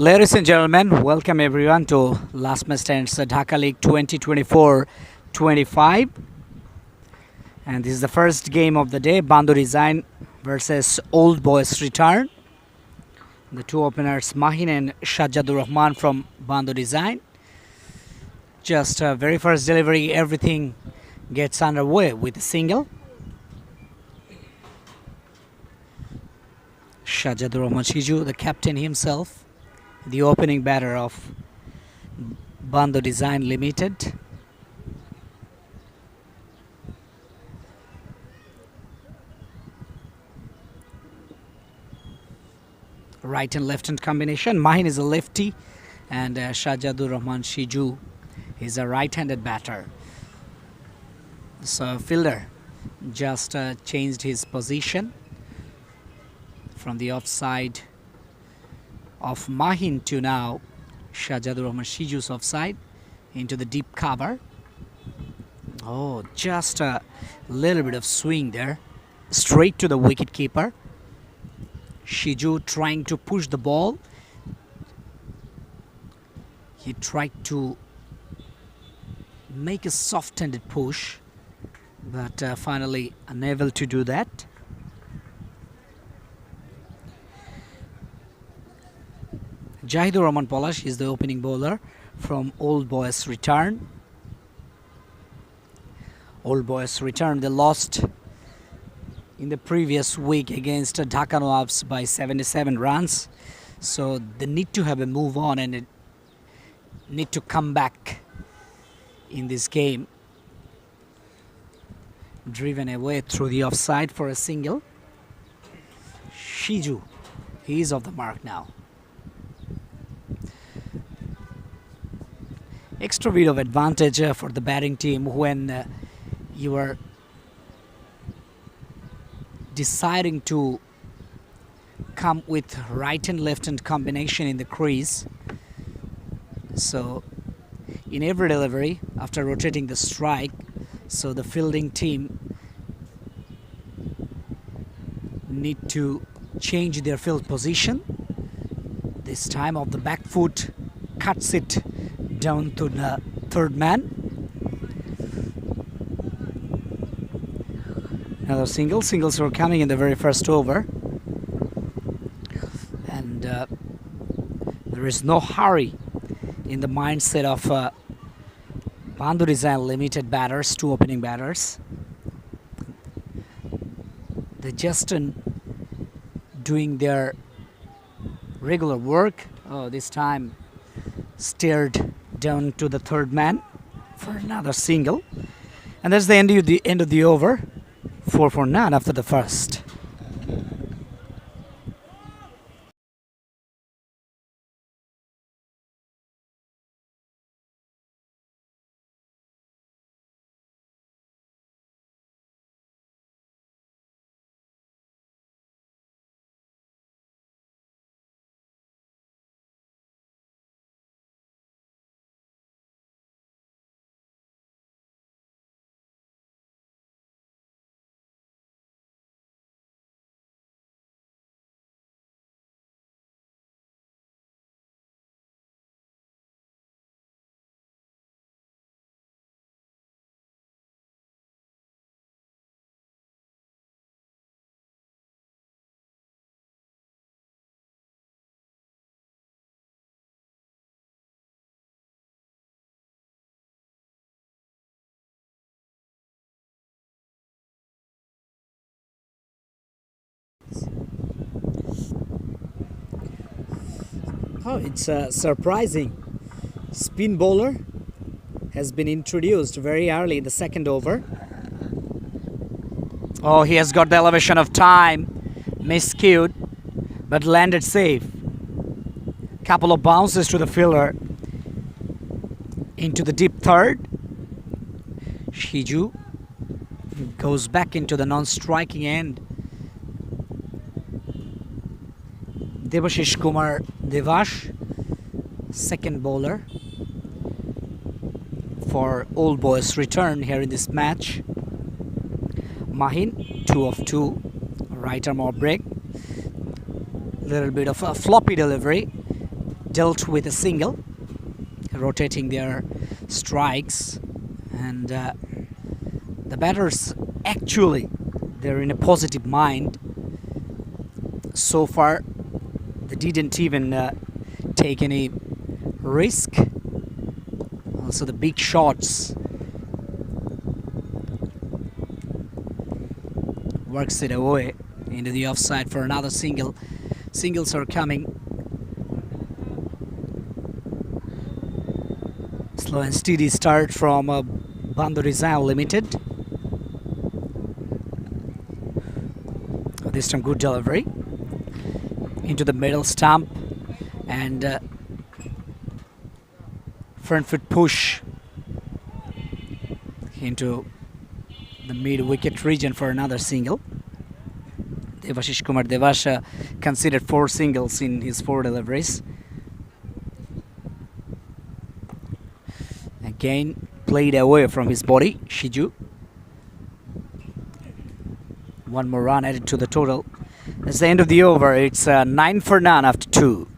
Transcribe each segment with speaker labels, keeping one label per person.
Speaker 1: Ladies and gentlemen, welcome everyone to last match stands Dhaka League 2024-25, and this is the first game of the day. Bando Design versus Old Boys Return. The two openers Mahin and Shajadur Rahman from Bando Design. Just very first delivery, everything gets underway with a single. Shajadur Rahman Shiju, the captain himself, the opening batter of Bando Design Limited. Right and left hand combination. Mahin is a lefty and Shajadur Rahman Shiju is a right-handed batter. So fielder just changed his position from the offside of Mahin to now Shajadur Rahman Shiju's offside into the deep cover. Oh, just a little bit of swing there, straight to the wicket keeper. Shiju trying to push the ball. He tried to make a soft-handed push, but finally unable to do that. Jahidur Rahman Polash is the opening bowler from Old Boys Return. Old Boys Return, they lost in the previous week against Dhaka Nawabs by 77 runs. So they need to have a move on and they need to come back in this game. Driven away through the offside for a single. Shiju, he is off the mark now. Extra bit of advantage for the batting team when you are deciding to come with right and left hand combination in the crease. So in every delivery after rotating the strike, so the fielding team need to change their field position. This time of the back foot cuts it down to the third man. Another single. Singles were coming in the very first over. And there is no hurry in the mindset of Bando Design Limited batters, two opening batters. They're just doing their regular work. Oh, this time steered down to the third man for another single. And that's the end of the over. 4 for none after the first. Oh, it's surprising. Spin bowler has been introduced very early in the second over. Oh, he has got the elevation of time. Miscued, but landed safe. Couple of bounces to the fielder. Into the deep third. Shiju goes back into the non-striking end. Devashish Kumar Devash, second bowler for Old Boys Return here in this match. Mahin, 2 of 2, right arm off break. Little bit of a floppy delivery dealt with a single, rotating their strikes, and the batters actually they're in a positive mind. So far, they didn't even take any risk. Also, the big shots works it away into the offside for another single. Singles are coming. Slow and steady start from Bando Limited. This time good delivery into the middle stump and front foot push into the mid wicket region for another single. Devashish Kumar Devasha considered 4 singles in his 4 deliveries. Again played away from his body, Shiju. 1 more run added to the total. That's the end of the over. It's 9 for none after 2.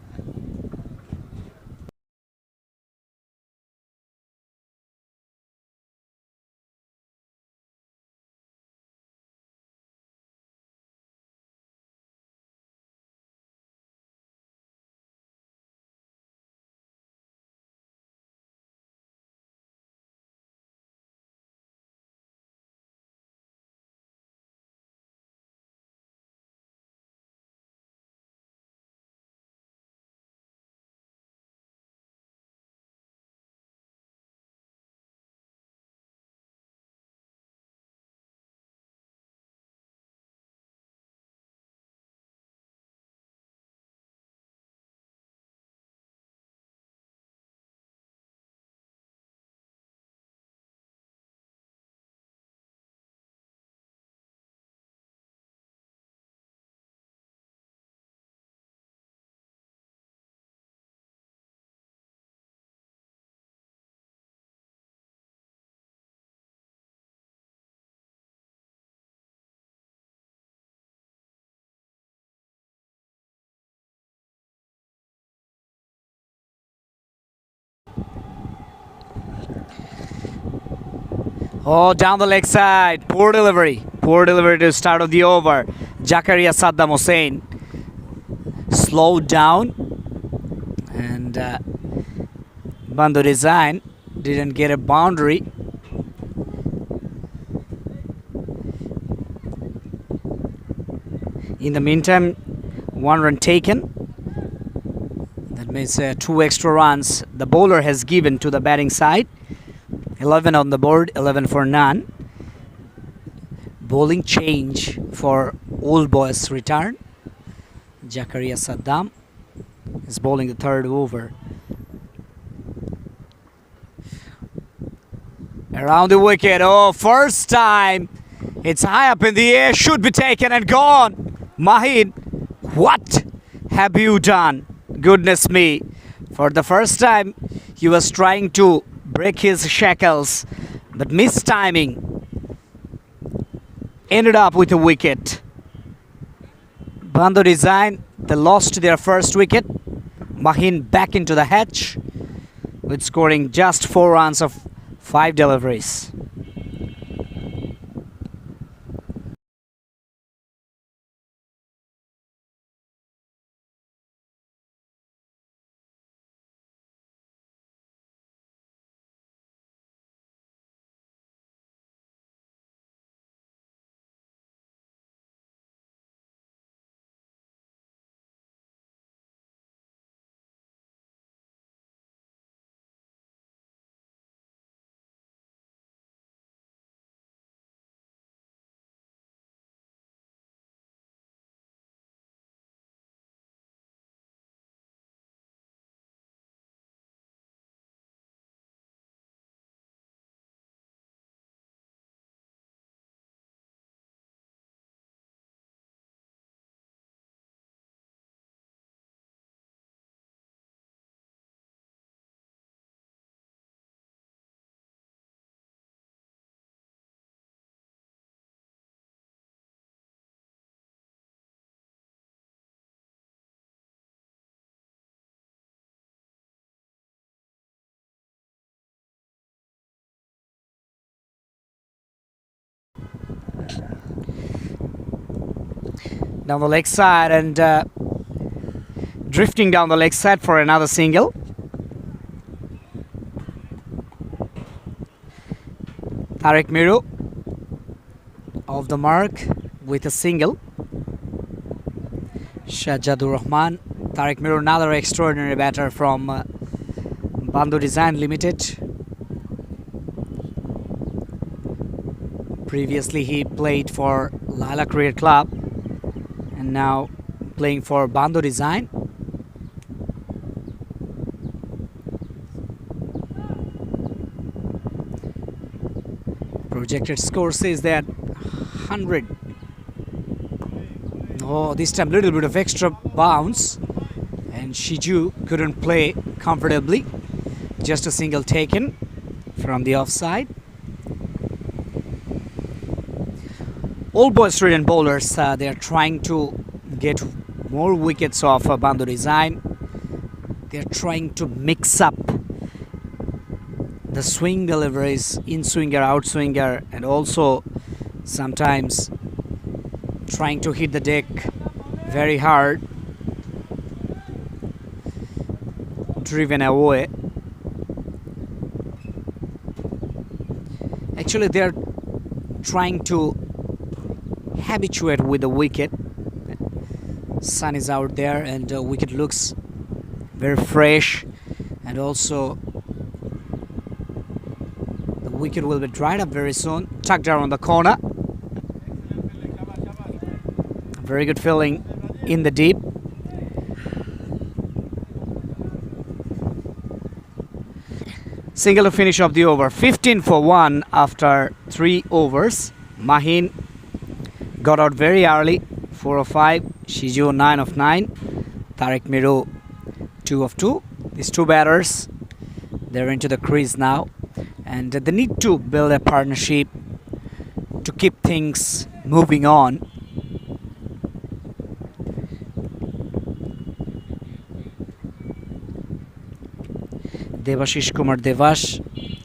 Speaker 1: Oh, down the leg side. Poor delivery. Poor delivery to start of the over. Jakaria Saddam Hussein slowed down, and Bando didn't get a boundary. In the meantime, 1 run taken. That means 2 extra runs the bowler has given to the batting side. 11 on the board, 11 for none. Bowling change for Old Boys return. Jakaria Saddam is bowling the 3rd over. Around the wicket. Oh, first time. It's high up in the air. Should be taken and gone. Mahin, what have you done? Goodness me. For the first time, he was trying to break his shackles, but missed timing. Ended up with a wicket. Bando they lost their first wicket. Mahin back into the hatch with scoring just 4 runs of 5 deliveries. down the leg side and drifting down the leg side for another single. Tariq Miru off the mark with a single. Shajadur Rahman. Tariq Miru, another extraordinary batter from Bando Design Limited. Previously he played for Lala Cricket Club and now playing for Bando Design. Projected score says that 100. Oh, this time little bit of extra bounce and Shiju couldn't play comfortably. Just a single taken from the offside. All boys Australian bowlers, they are trying to get more wickets off Bando Design. They are trying to mix up the swing deliveries, in swinger, out swinger, and also sometimes trying to hit the deck very hard, driven away. Actually, they are trying to habituate with the wicket. Sun is out there and the wicket looks very fresh, and also the wicket will be dried up very soon. Tucked down on the corner. Very good feeling in the deep. Single to finish off the over. 15 for 1 after 3 overs. Mahin got out very early, 4 of 5. Shiju 9 of 9. Tariq Miru 2 of 2. These two batters, they're into the crease now, and they need to build a partnership to keep things moving on. Devashish Kumar Devash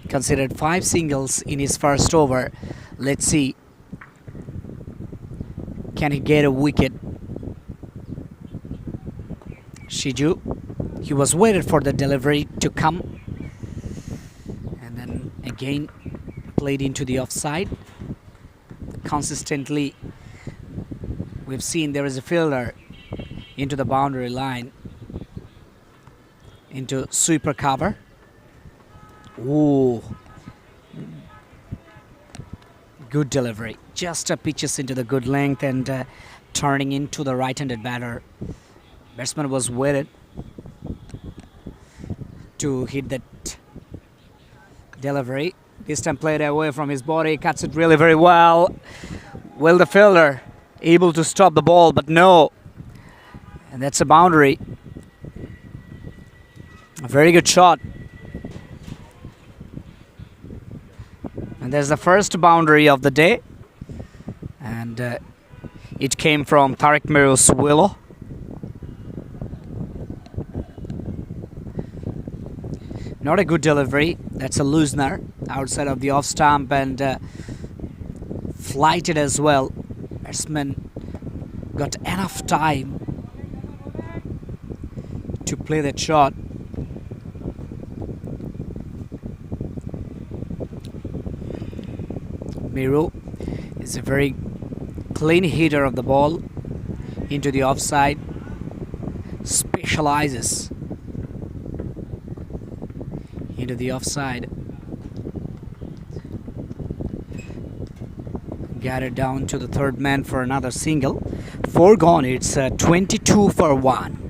Speaker 1: considered 5 singles in his first over. Let's see, can he get a wicket? Shiju, he was waited for the delivery to come and then again played into the offside. Consistently we've seen there is a fielder into the boundary line, into sweeper cover. Ooh, good delivery, just pitches into the good length and turning into the right-handed batter. Batsman was waited to hit that delivery. This time played away from his body, cuts it really very well. Will the fielder able to stop the ball, but no, and that's a boundary. A very good shot. And there's the first boundary of the day, and it came from Tariq Miru's willow. Not a good delivery. That's a loosener outside of the off stump and flighted as well. Batsman got enough time to play that shot. Miru is a very clean hitter of the ball into the offside. Specializes into the offside. Got it down to the third man for another single. 4 gone. It's 22 for 1.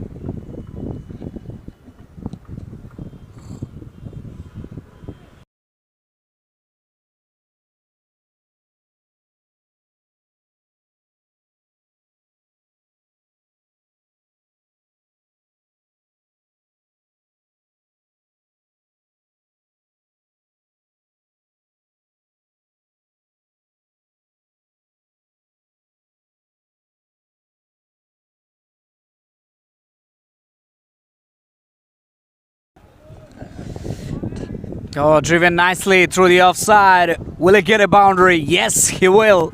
Speaker 1: Oh, driven nicely through the offside. Will he get a boundary? Yes, he will.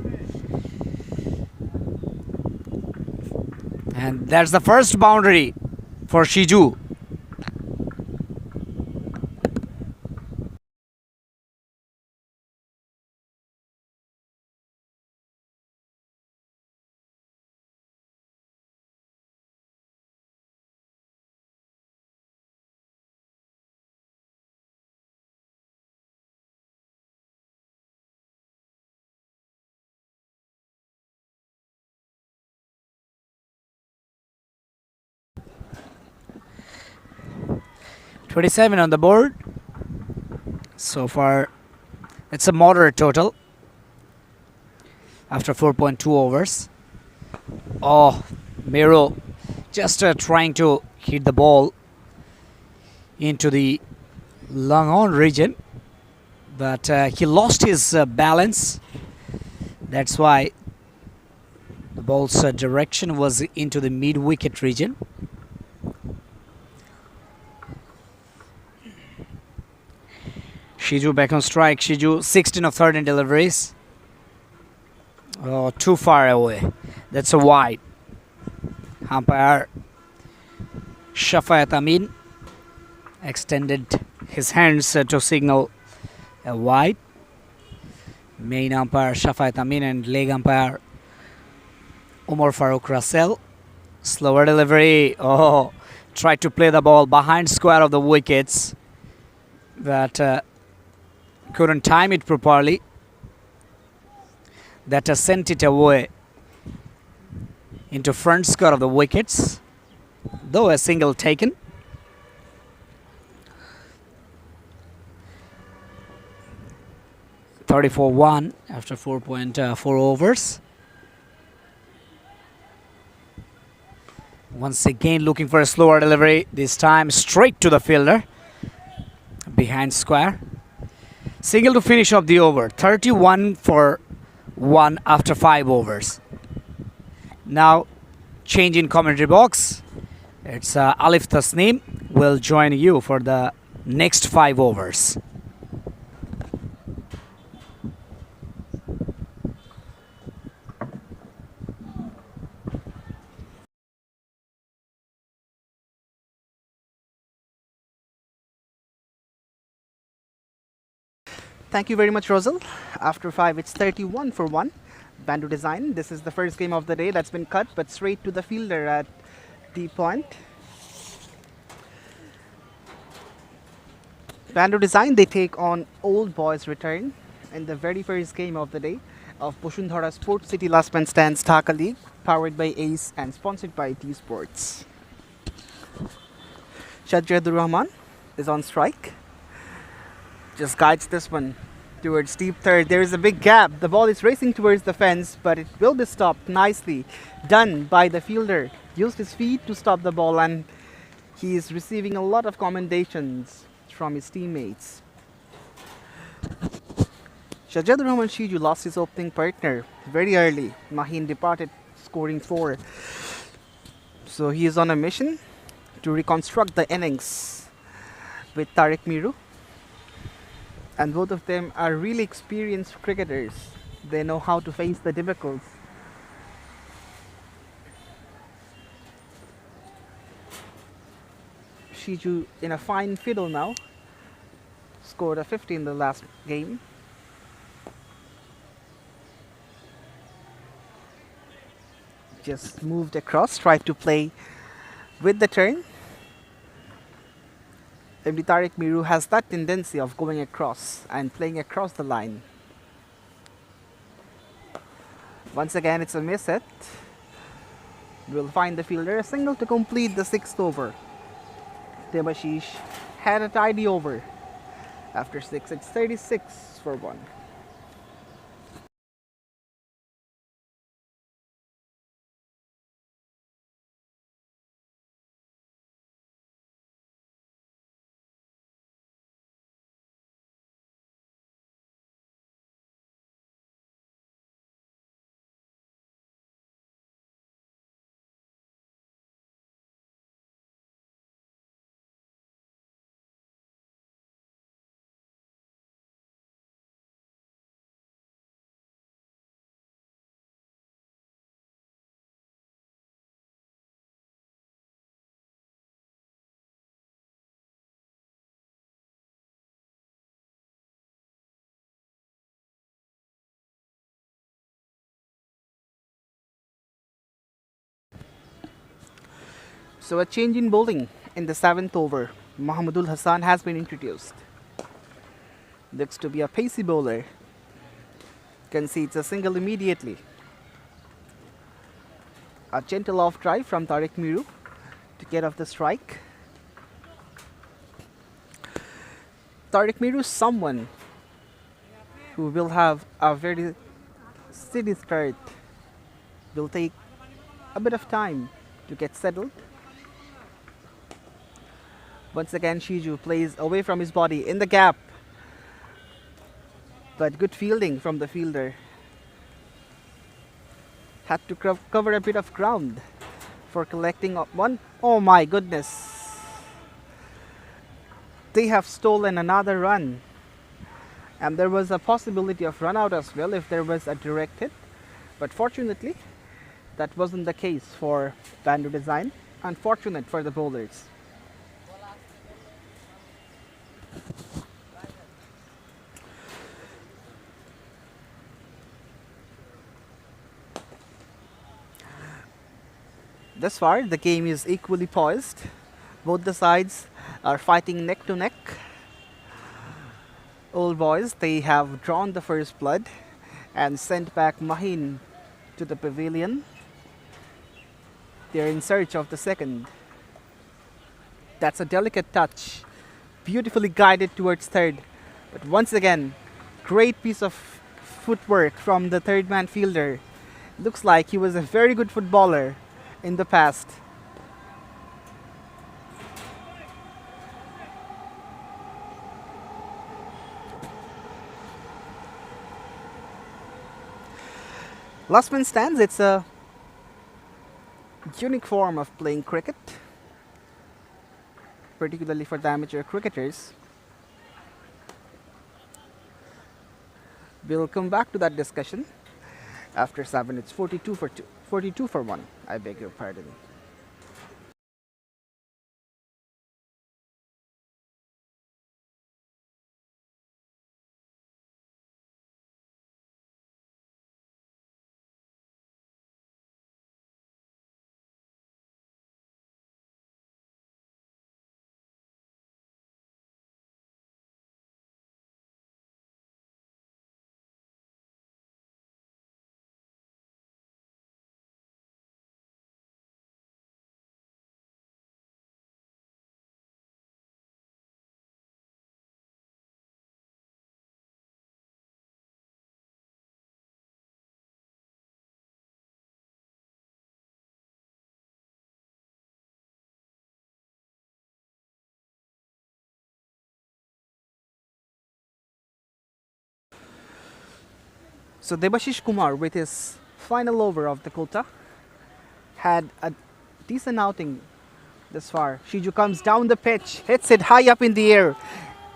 Speaker 1: And that's the first boundary for Shiju. $27 on the board. So far, it's a moderate total after 4.2 overs. Oh, Miro just trying to hit the ball into the long on region, but he lost his balance. That's why the ball's direction was into the mid wicket region. Shiju back on strike. Shiju 16 of 13 deliveries. Oh, too far away. That's a wide. Umpire Shafayat Amin extended his hands to signal a wide. Main umpire Shafayat Amin and leg umpire Umar Farooq Russell. Slower delivery. Oh, tried to play the ball behind square of the wickets, but couldn't time it properly. That sent it away into front square of the wickets, though a single taken. $34-1 after 4.4 overs. Once again looking for a slower delivery, this time straight to the fielder behind square. Single to finish off the over. 31 for 1 after 5 overs. Now change in commentary box. It's Alif Tasneem will join you for the next 5 overs.
Speaker 2: Thank you very much, Rosal. After 5, it's 31 for 1. Bando design. This is the first game of the day that's been cut, but straight to the fielder at the point. Bando design, they take on Old Boys return in the very first game of the day of Basundhara Sports City Last Man Stands Dhaka League, powered by ACE and sponsored by T Sports. Shajadur Rahman is on strike. Just guides this one towards deep third. There is a big gap. The ball is racing towards the fence, but it will be stopped nicely. Done by the fielder. Used his feet to stop the ball, and he is receiving a lot of commendations from his teammates. Shajadur Rahman Shiju lost his opening partner very early. Mahin departed scoring 4. So he is on a mission to reconstruct the innings with Tariq Miru. And both of them are really experienced cricketers. They know how to face the difficulties. Shiju in a fine fiddle now. Scored a 50 in the last game. Just moved across, tried to play with the turn. MD Tariq Miru has that tendency of going across and playing across the line. Once again, it's a miss hit. We'll find the fielder. A single to complete the 6th over. Debashish had a tidy over. After 6, it's 36 for 1. So a change in bowling in the 7th over. Mohammedul Hassan has been introduced. Looks to be a pacey bowler. Concedes a single immediately. A gentle off drive from Tariq Miru to get off the strike. Tariq Miru is someone who will have a very steady start. Will take a bit of time to get settled. Once again, Shiju plays away from his body in the gap. But good fielding from the fielder. Had to cover a bit of ground for collecting one. Oh my goodness. They have stolen another run. And there was a possibility of run out as well if there was a direct hit. But fortunately, that wasn't the case for Bando design. Unfortunate for the bowlers. Thus far, the game is equally poised. Both the sides are fighting neck to neck. Old boys, they have drawn the first blood and sent back Mahin to the pavilion. They are in search of the second. That's a delicate touch. Beautifully guided towards third. But once again, great piece of footwork from the third man fielder. Looks like he was a very good footballer in the past. Last man stands. It's a unique form of playing cricket, particularly for the amateur cricketers. We'll come back to that discussion after 7. It's 42 for 2. 42 for 1. I beg your pardon. So Debashish Kumar, with his final over of the quota, had a decent outing this far. Shiju comes down the pitch, hits it high up in the air,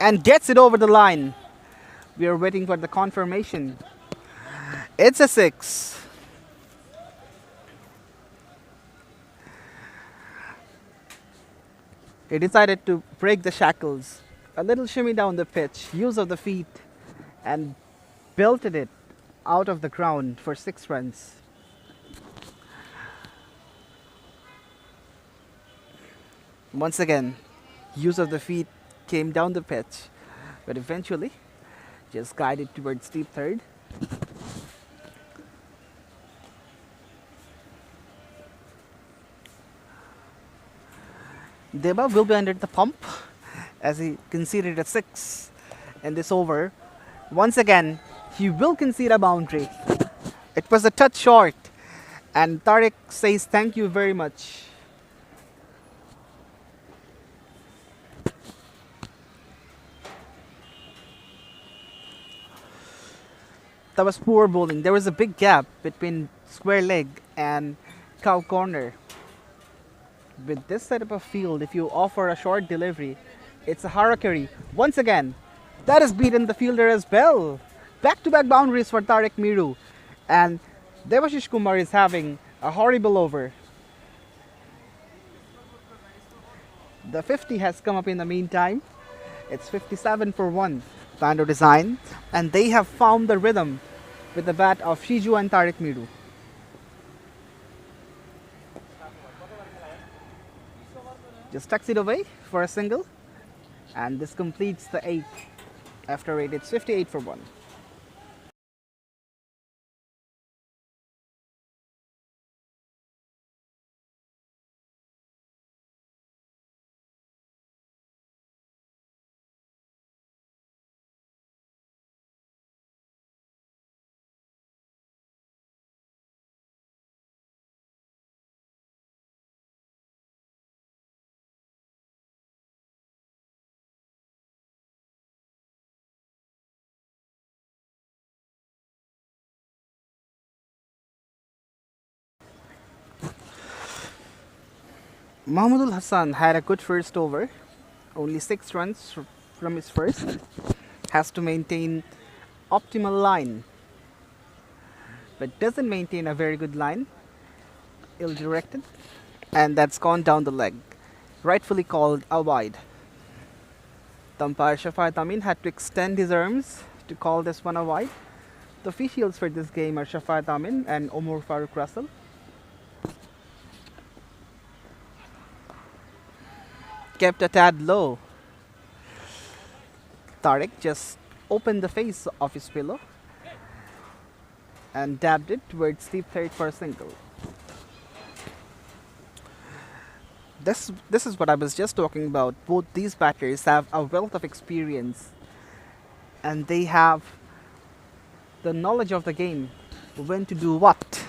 Speaker 2: and gets it over the line. We are waiting for the confirmation. It's a 6. He decided to break the shackles. A little shimmy down the pitch, use of the feet, and belted it out of the ground for 6 runs. Once again, use of the feet came down the pitch, but eventually just guided towards deep third. Deba will be under the pump as he conceded a 6 in this over. Once again, he will concede a boundary. It was a touch short, and Tariq says thank you very much. That was poor bowling. There was a big gap between square leg and cow corner. With this setup of field, if you offer a short delivery, it's a harakiri. Once again, that has beaten the fielder as well. Back-to-back boundaries for Tariq Miru. And Debashish Kumar is having a horrible over. The 50 has come up in the meantime. It's 57 for 1, Bando design. And they have found the rhythm with the bat of Shiju and Tariq Miru. Just tucks it away for a single, and this completes the 8th. After rate, it's 58 for 1. Mahmudul Hassan had a good first over, only 6 runs from his first. Has to maintain optimal line, but doesn't maintain a very good line. Ill directed, and that's gone down the leg, rightfully called a wide. The umpire Shafat Amin had to extend his arms to call this one a wide. The officials for this game are Shafat Amin and Omar Farooq Russell. Kept a tad low. Tariq just opened the face of his pillow and dabbed it towards deep third for a single. This is what I was just talking about. Both these batters have a wealth of experience, and they have the knowledge of the game, when to do what.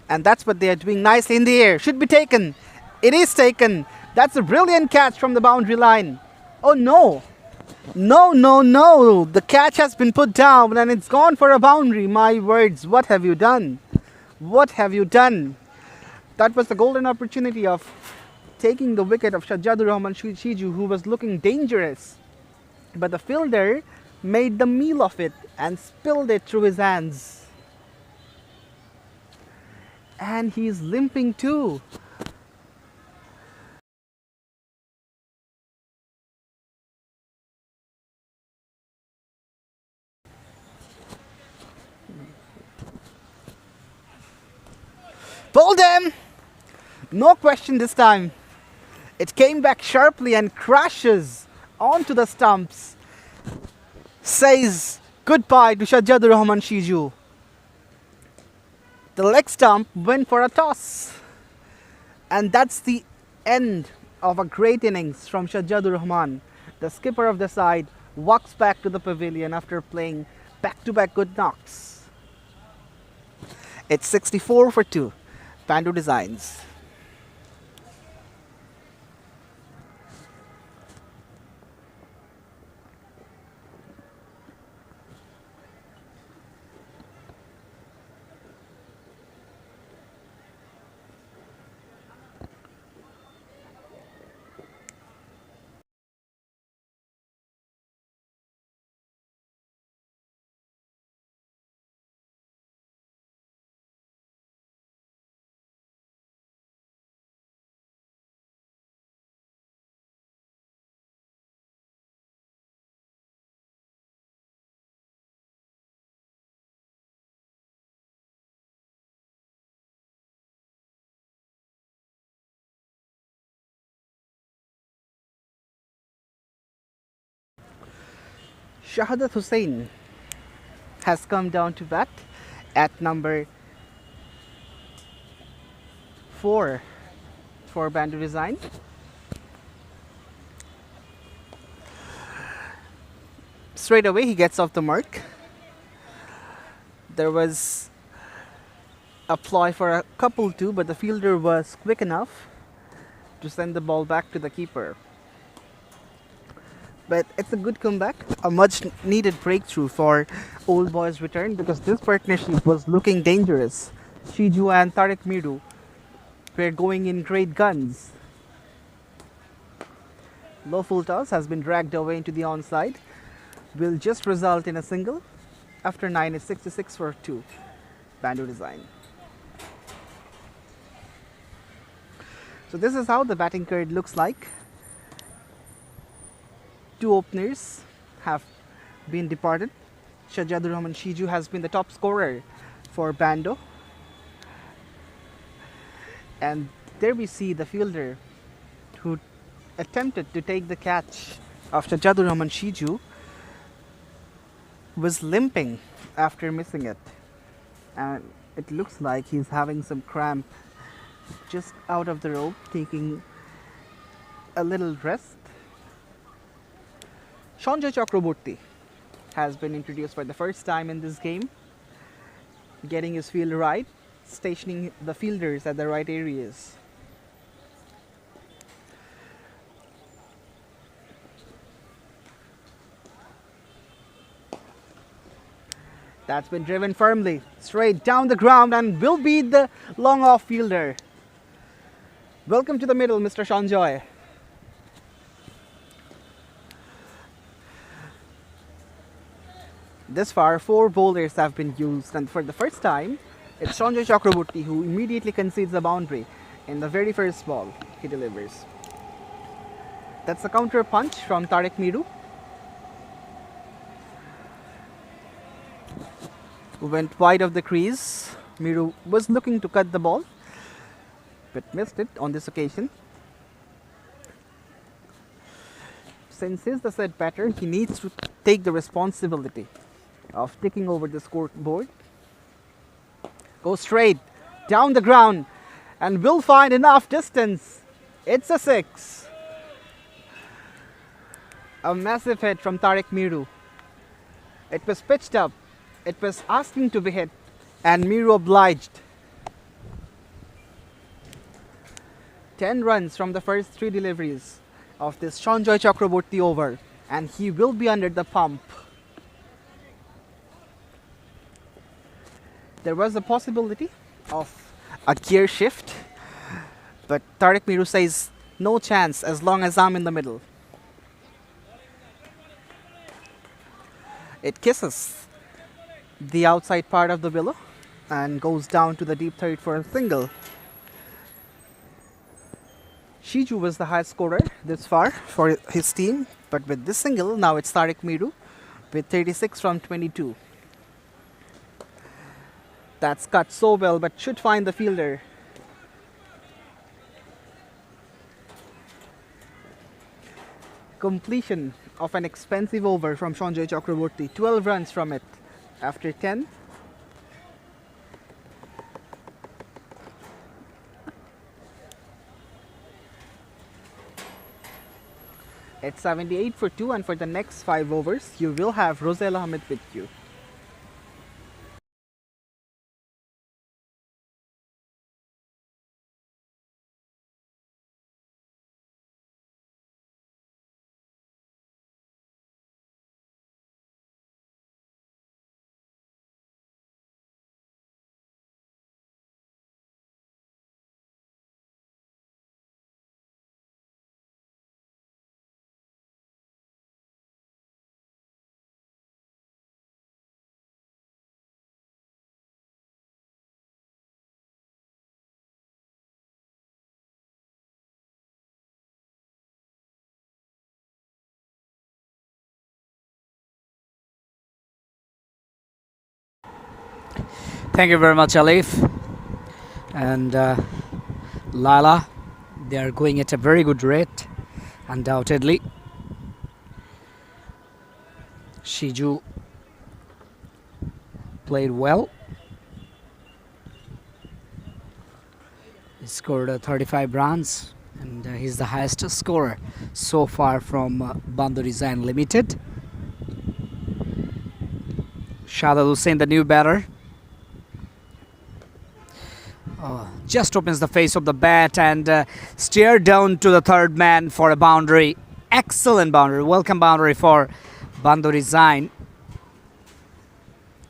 Speaker 2: And that's what they are doing nicely in the air. Should be taken. It is taken. That's a brilliant catch from the boundary line. Oh no! No! The catch has been put down and it's gone for a boundary. My words, what have you done? What have you done? That was the golden opportunity of taking the wicket of Shajadur Rahman Shiju, who was looking dangerous. But the fielder made the meal of it and spilled it through his hands. And he's limping too. Pulled him! No question this time. It came back sharply and crashes onto the stumps. Says goodbye to Shajadur Rahman Shiju. The leg stump went for a toss. And that's the end of a great innings from Shajadur Rahman. The skipper of the side walks back to the pavilion after playing back-to-back good knocks. It's 64 for 2. Bando Designs. Shahadat Hussain has come down to bat at number 4 for Bando Design. Straight away he gets off the mark. There was a ploy for a couple too, but the fielder was quick enough to send the ball back to the keeper. But it's a good comeback, a much needed breakthrough for Old Boys return, because this partnership was looking dangerous. Shiju and Tariq Miru were going in great guns. Low full toss has been dragged away into the onside. Will just result in a single. After 9, it's 66 for 2. Bando Design. So this is how the batting card looks like. 2 openers have been departed. Shajadur Rahman Shiju has been the top scorer for Bando. And There we see the fielder who attempted to take the catch after Jadu Rahman Shiju was limping after missing it. And it looks like he's having some cramp just out of the rope, taking a little rest. Sanjay Chakraborty has been introduced for the first time in this game, getting his field right, stationing the fielders at the right areas. That's been driven firmly straight down the ground and will beat the long off fielder. Welcome to the middle, Mr. Sanjay. This far, 4 bowlers have been used, and for the first time, it's Sanjay Chakraborty who immediately concedes the boundary in the very first ball he delivers. That's a counter punch from Tariq Miru, who went wide of the crease. Miru was looking to cut the ball, but missed it on this occasion. Since he's the set batter, he needs to take the responsibility of taking over the scoreboard. Go straight down the ground and will find enough distance. It's a 6. A massive hit from Tariq Miru. It was pitched up. It was asking to be hit, and Miru obliged. 10 runs from the first 3 deliveries of this Sanjay Chakraborty over, and he will be under the pump. There was a possibility of a gear shift, but Tariq Miru says no chance as long as I'm in the middle. It kisses the outside part of the willow and goes down to the deep third for a single. Shiju was the highest scorer this far for his team, but with this single, now it's Tariq Miru with 36 from 22. That's cut so well, but should find the fielder. Completion of an expensive over from Sanjay Chakraborty. 12 runs from it after 10. It's 78 for 2, and for the next 5 overs, you will have Rosel Ahmed with you.
Speaker 1: Thank you very much, Alif. And Lala, they are going at a very good rate, undoubtedly. Shiju played well. He scored 35 runs, and he's the highest scorer so far from Bando Design Limited. Shadad Hussain, the new batter, just opens the face of the bat and steered down to the third man for a boundary. Excellent boundary, welcome boundary for Bando Design.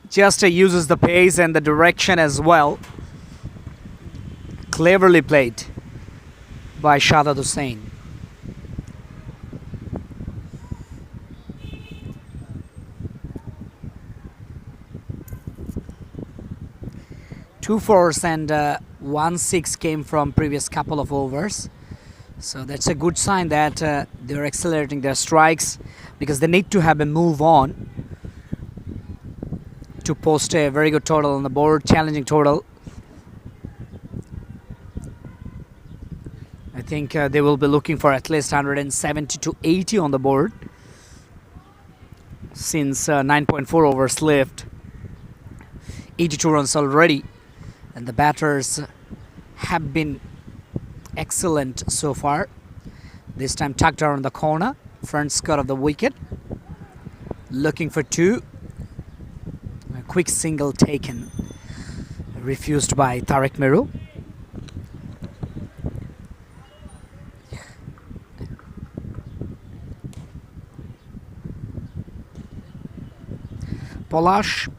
Speaker 1: Just uses the pace and the direction as well. Cleverly played by Shadad Hussain. Two fours and 1-6 came from previous couple of overs, so that's a good sign that they're accelerating their strikes, because they need to have a move on to post a very good total on the board, challenging total. think they will be looking for at least 170 to 80 on the board, since 9.4 overs left. 82 runs already, and the batters have been excellent so far. This time tucked around the corner, front skirt of the wicket, looking for two. A quick single taken, refused by Tariq Miru. Polash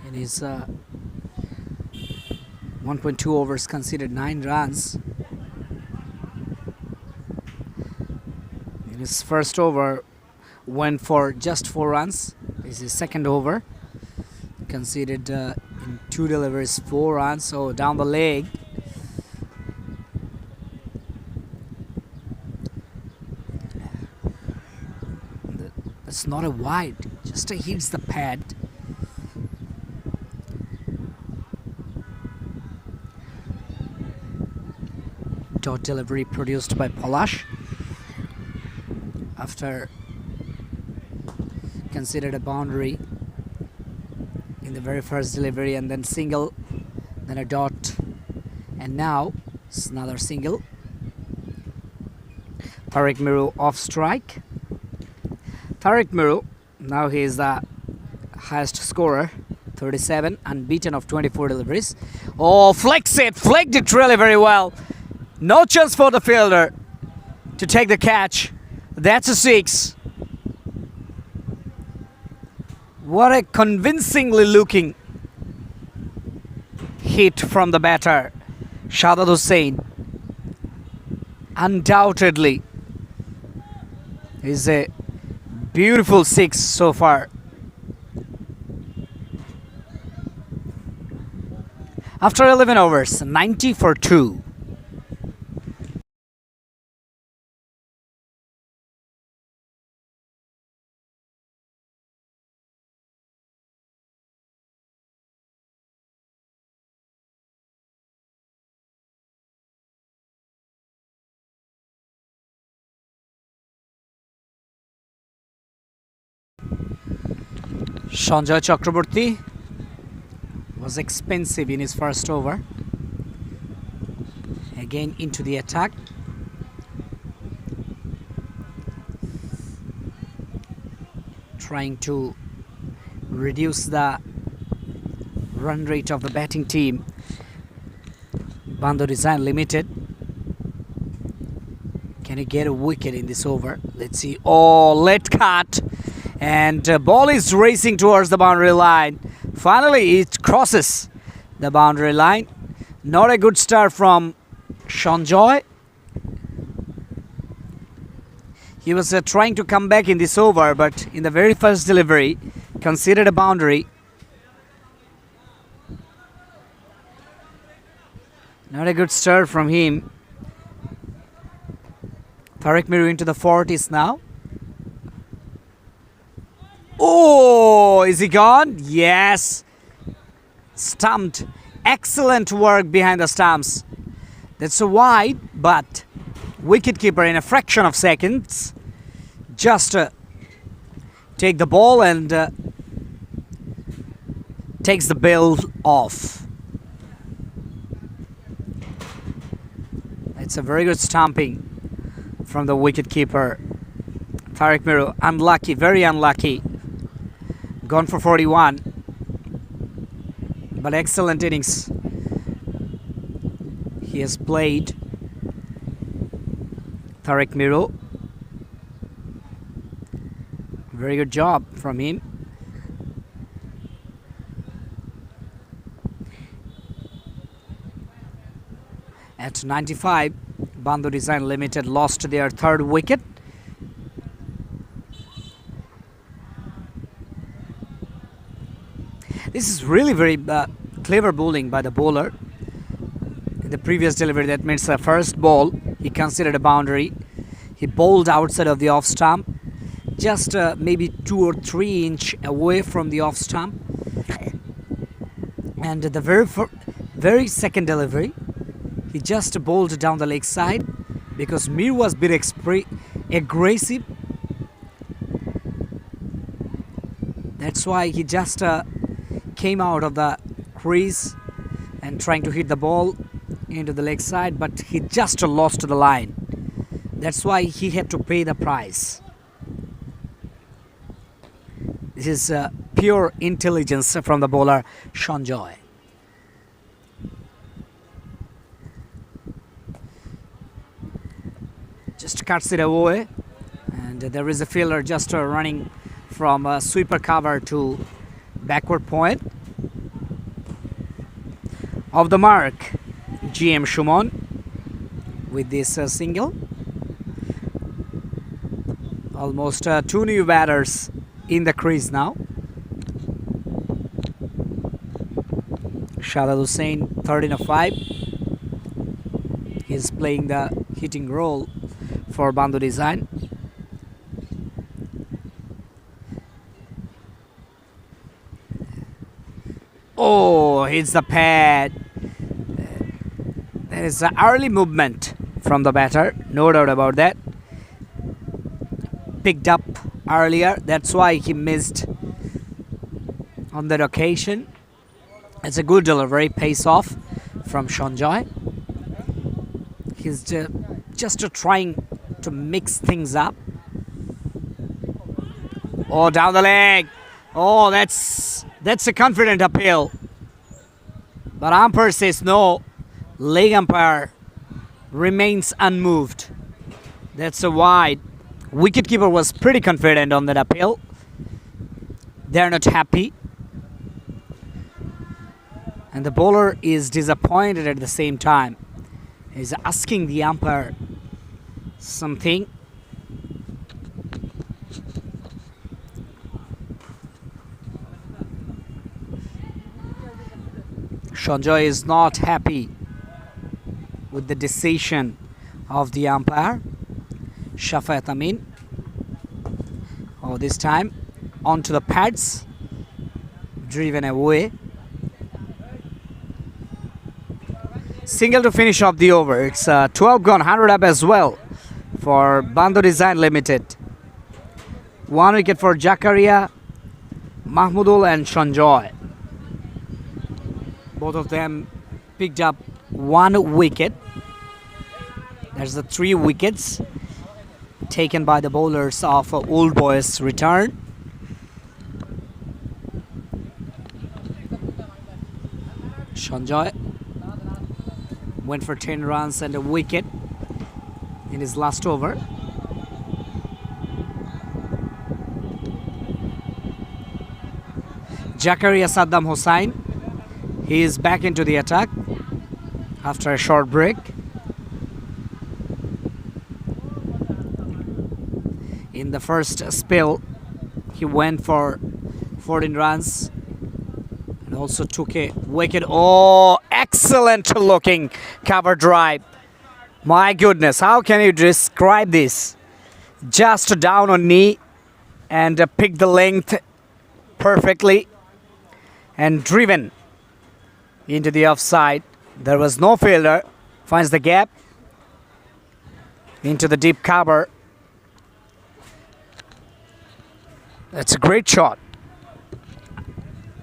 Speaker 1: in his 1.2 overs conceded 9 runs. In his first over went for just 4 runs. This is his second over. Conceded in 2 deliveries 4 runs. So down the leg. It's not a wide, just hits the pad. Dot delivery produced by Polash after considered a boundary in the very first delivery, and then single, then a dot, and now it's another single. Tariq Miru off strike. Tariq Miru, now he is the highest scorer, 37, unbeaten of 24 deliveries. Oh, flex it, flicked it really very well. No chance for the fielder to take the catch. That's a 6. What a convincingly looking hit from the batter, Shadad Hussain. Undoubtedly is a beautiful 6 so far. After 11 overs, 90 for 2. Sanjay Chakraborty was expensive in his first over. Again into the attack. Trying to reduce the run rate of the batting team. Bando Design Limited. Can he get a wicket in this over? Let's see. Oh, let cut. And ball is racing towards the boundary line. Finally, it crosses the boundary line. Not a good start from Sanjay. He was trying to come back in this over, but in the very first delivery, conceded a boundary. Not a good start from him. Tariq Miru into the 40s now. Oh, is he gone? Yes. Stumped. Excellent work behind the stumps. That's a wide, but wicketkeeper in a fraction of seconds just take the ball and takes the bill off. It's a very good stumping from the wicketkeeper. Tariq Miru, unlucky, very unlucky. Gone for 41, but excellent innings he has played. Tariq Miru, very good job from him. At 95, Bando Design Limited lost their 3rd wicket. This is really very clever bowling by the bowler. In the previous delivery, that means the first ball, he considered a boundary. He bowled outside of the off stump, just maybe 2 or 3 inch away from the off stump. And the very second delivery, He just bowled down the leg side because Mir was a bit aggressive. That's why he just came out of the crease and trying to hit the ball into the leg side, but he just lost the line. That's why he had to pay the price. This is pure intelligence from the bowler Sanjoy. Just cuts it away, and there is a fielder just running from sweeper cover to backward point. Off the mark, GM Shumon with this single. Almost two new batters in the crease now. Shahzad Hussain, 13 of 5. He's playing the hitting role for Bando design. Oh, hits the pad. There is an early movement from the batter, no doubt about that. Picked up earlier, that's why he missed on that occasion. It's a good delivery, pace off from Sanjoy. He's just trying to mix things up. Oh, down the leg. Oh, that's a confident appeal. But umpire says no. Leg umpire remains unmoved. That's a wide. Wicketkeeper was pretty confident on that appeal. They're not happy. And the bowler is disappointed at the same time. He's asking the umpire something. Sanjoy is not happy with the decision of the umpire, Shafat Amin. Oh, this time onto the pads, driven away. Single to finish off the over. It's 12 gone, 100 up as well for Bando Design Limited. 1 wicket for Jakaria, Mahmudul and Sanjoy. Both of them picked up 1 wicket. There's the 3 wickets taken by the bowlers of Old Boys return. Sanjoy went for 10 runs and a wicket in his last over. Jakaria Saddam Hussain, he is back into the attack after a short break. In the first spell, he went for 14 runs and also took a wicket. Oh, excellent looking cover drive. My goodness, how can you describe this? Just down on knee and picked the length perfectly and driven into the offside. There was no fielder. Finds the gap into the deep cover. That's a great shot.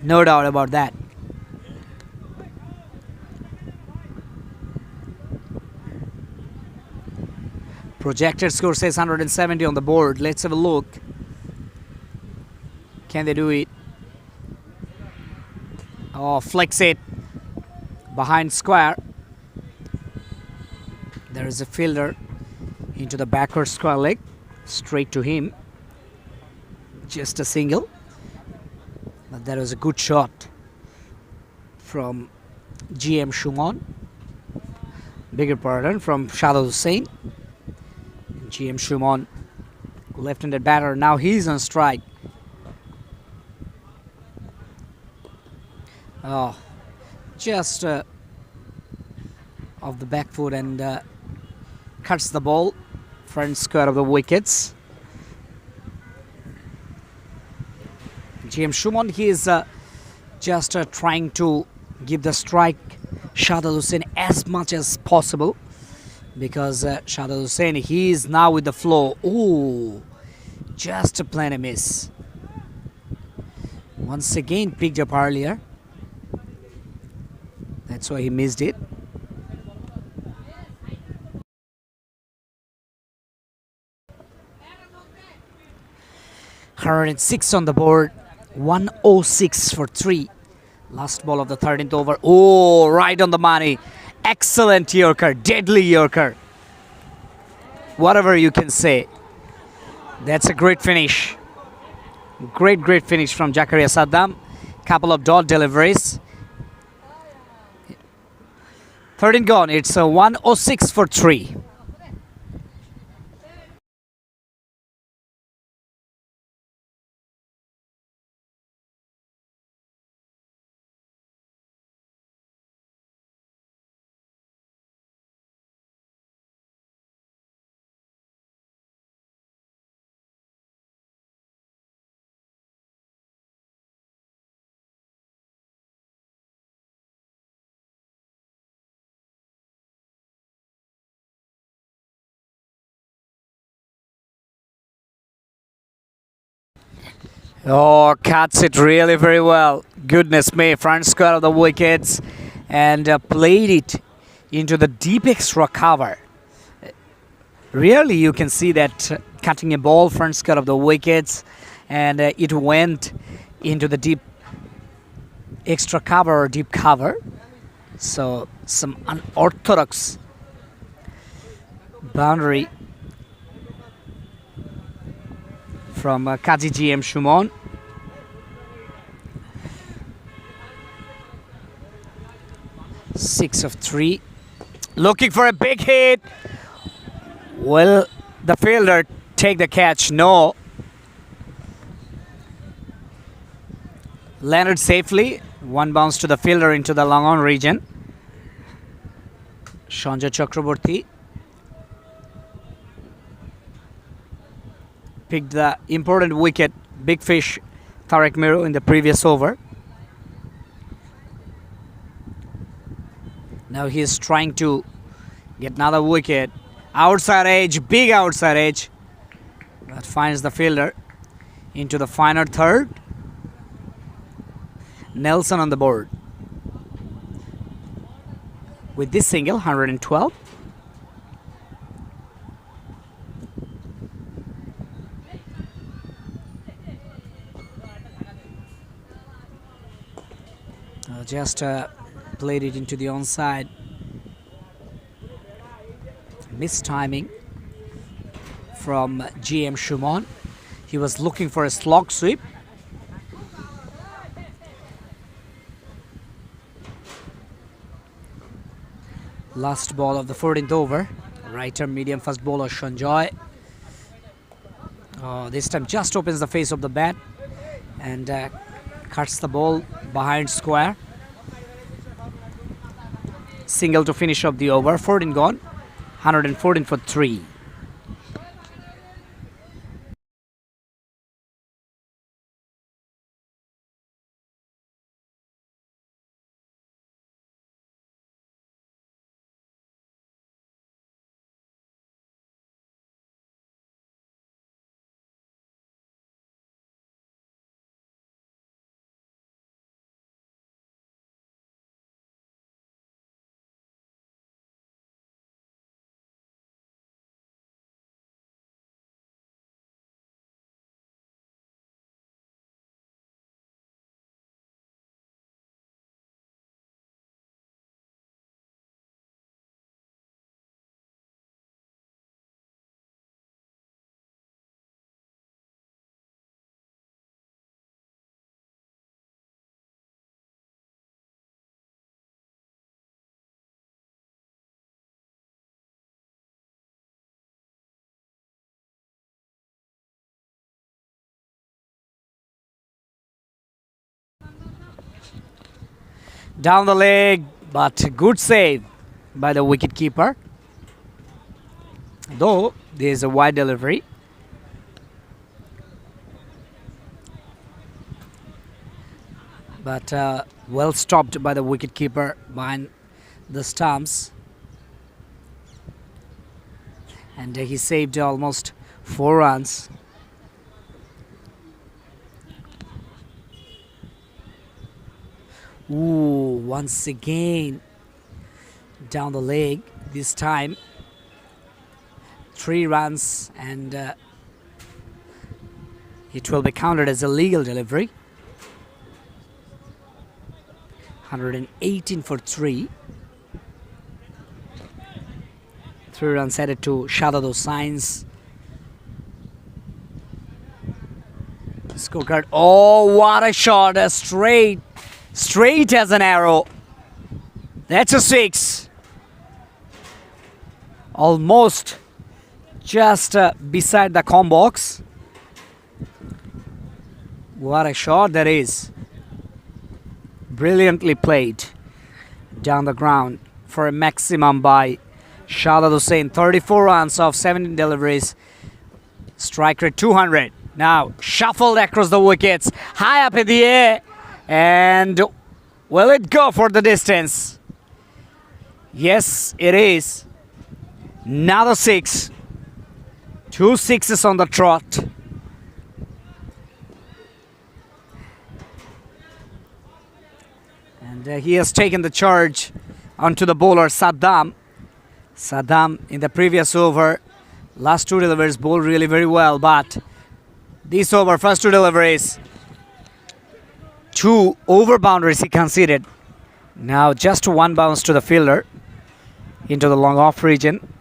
Speaker 1: No doubt about that. Projected score says 170 on the board. Let's have a look. Can they do it? Oh, flicks it behind square. There is a fielder into the backward square leg, straight to him. Just a single, but that was a good shot from GM Shumon. Bigger pardon, from Shahzad Hussain. GM Shumon, left-handed batter. Now he's on strike. Oh, just off the back foot and cuts the ball front square of the wickets. GM Shumon, he is just trying to give the strike Shadad Hussain as much as possible, because Shadad Hussain, he is now with the flow. Ooh, just a plain a miss. Once again picked up earlier. That's why he missed it. $106 on the board. 106 for 3. Last ball of the 13th over. Oh, right on the money. Excellent Yorker, deadly Yorker. Whatever you can say. That's a great finish. Great finish from Jakaria Saddam. Couple of dot deliveries. 13 gone. It's a 106 for 3. Oh, cuts it really very well. Goodness me, front square of the wickets, and played it into the deep extra cover. Really, you can see that cutting a ball front square of the wickets, and it went into the deep extra cover or deep cover. So some unorthodox boundary from Kaji GM Shumon. Six of 3. Looking for a big hit. Will the fielder take the catch? No. Landed safely. One bounce to the fielder into the long on region. Sanjay Chakraborty picked the important wicket, big fish, Tarek Miru in the previous over. Now he is trying to get another wicket. Outside edge, big outside edge. That finds the fielder into the final third. Nelson on the board. With this single, 112. Just played it into the onside. Missed timing from GM Shumon. He was looking for a slog sweep. Last ball of the 14th over. Right arm medium fast bowler Sanjay. This time just opens the face of the bat and cuts the ball behind square. Single to finish up the over. 14 gone. 114 for 3. Down the leg, but good save by the wicketkeeper. Though there is a wide delivery. But well stopped by the wicketkeeper behind the stumps. And he saved almost 4 runs. Ooh, once again down the leg. This time 3 runs, and it will be counted as a legal delivery. 118 for 3. 3 runs headed to Shadad Husain's scorecard. Oh, what a shot! A straight as an arrow. That's a 6. Almost just beside the com box. What a shot that is. Brilliantly played down the ground for a maximum by Shadad Hussain. 34 runs off 17 deliveries. Strike rate 200. Now shuffled across the wickets, high up in the air. And will it go for the distance? Yes, it is. Another 6. 2 sixes on the trot. And he has taken the charge onto the bowler Saddam. Saddam in the previous over, last 2 deliveries bowled really very well, but this over, first 2 deliveries, 2 over boundaries he conceded. Now just 1 bounce to the fielder into the long off region.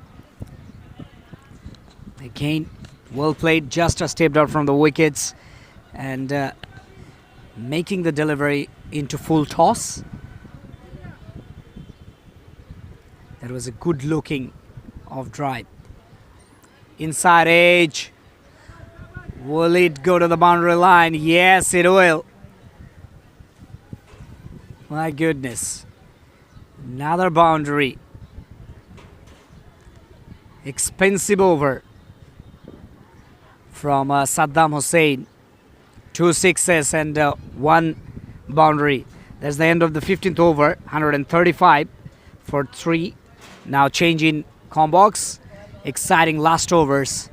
Speaker 1: Again, well played, just stepped out from the wickets and making the delivery into full toss. That was a good looking off drive. Inside edge. Will it go to the boundary line? Yes, it will. My goodness. Another boundary. Expensive over from Saddam Hussain. 2 sixes and 1 boundary. That's the end of the 15th over. 135 for 3. Now changing com box. Exciting last overs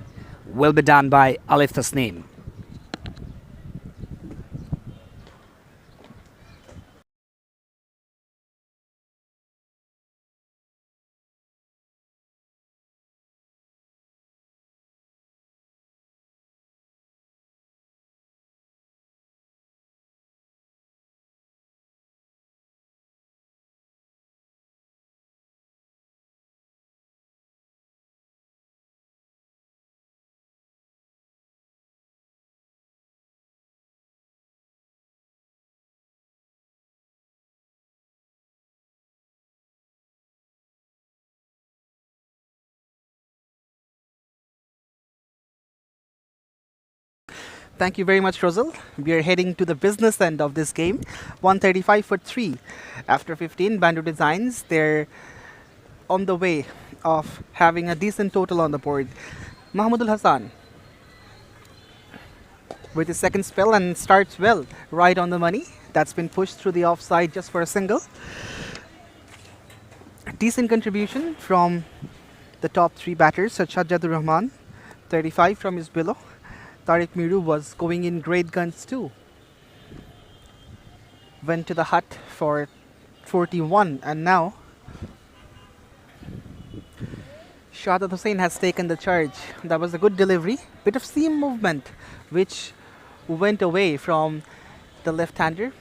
Speaker 1: will be done by Alif Tasneem.
Speaker 2: Thank you very much, Rosal. We are heading to the business end of this game. 135 for 3. After 15, Bando Designs, they're on the way of having a decent total on the board. Mahmudul Hassan with his second spell and starts well, right on the money. That's been pushed through the offside just for a single. Decent contribution from the top 3 batters. Sajjadur Rahman, 35 from his below. Tariq Miru was going in great guns too. Went to the hut for 41, and now Shadad Hussain has taken the charge. That was a good delivery. Bit of seam movement which went away from the left-hander.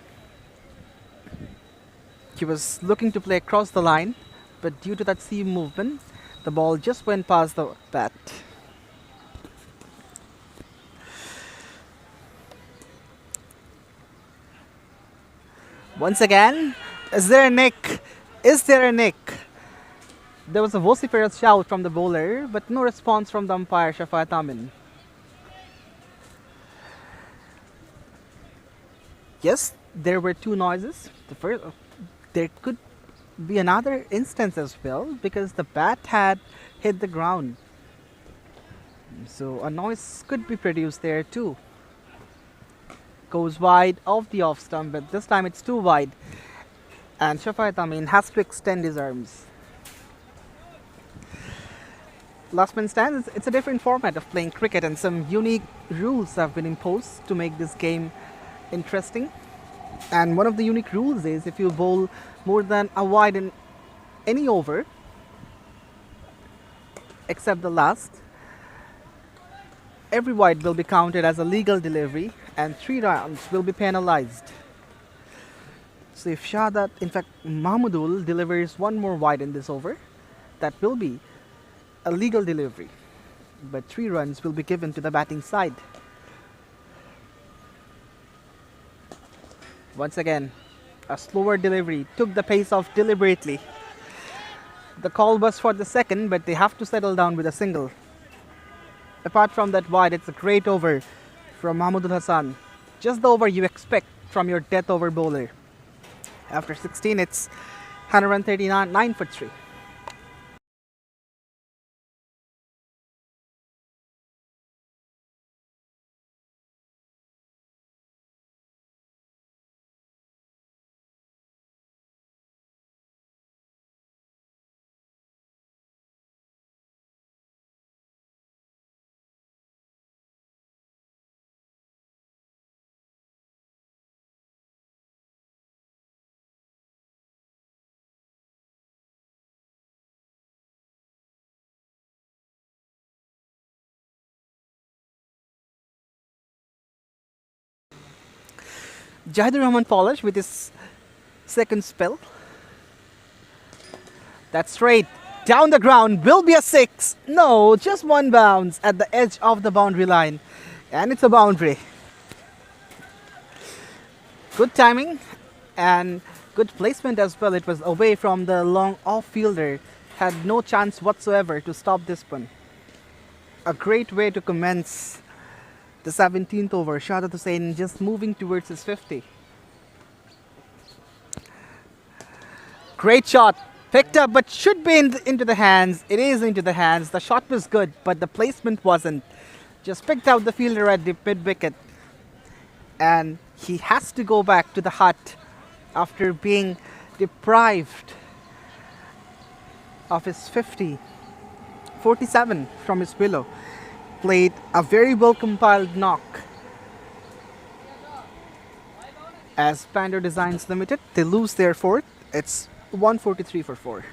Speaker 2: He was looking to play across the line, but due to that seam movement, the ball just went past the bat. Once again, is there a nick? Is there a nick? There was a vociferous shout from the bowler, but no response from the umpire, Shafat Amin. Yes, there were 2 noises. The first, there could be another instance as well, because the bat had hit the ground. So a noise could be produced there too. Goes wide of the off stump, but this time it's too wide. And Shafat Amin has to extend his arms. Last man stands, it's a different format of playing cricket, and some unique rules have been imposed to make this game interesting. And one of the unique rules is if you bowl more than a wide in any over, except the last, every wide will be counted as a legal delivery and 3 rounds will be penalized. So if Shahadat, in fact Mahmudul, delivers one more wide in this over, that will be a legal delivery, but 3 runs will be given to the batting side. Once again, a slower delivery took the pace off deliberately. The call was for the second, but they have to settle down with a single. Apart from that wide, it's a great over from Mahmudul Hassan. Just the over you expect from your death over bowler. After 16, it's 139, 9 for 3. Jahidur Rahman Polish with his second spell. That's straight down the ground, will be a 6. No, just one bounce at the edge of the boundary line, and it's a boundary. Good timing and good placement as well. It was away from the long off fielder, had no chance whatsoever to stop this one. A great way to commence the 17th over. Shahadat Hussain just moving towards his 50. Great shot. Picked up, but should be into the hands. It is into the hands. The shot was good, but the placement wasn't. Just picked out the fielder at the mid wicket. And he has to go back to the hut after being deprived of his 50. 47 from his pillow. Played a very well compiled knock. As Bando Designs Limited, they lose their 4th. It's 143 for 4.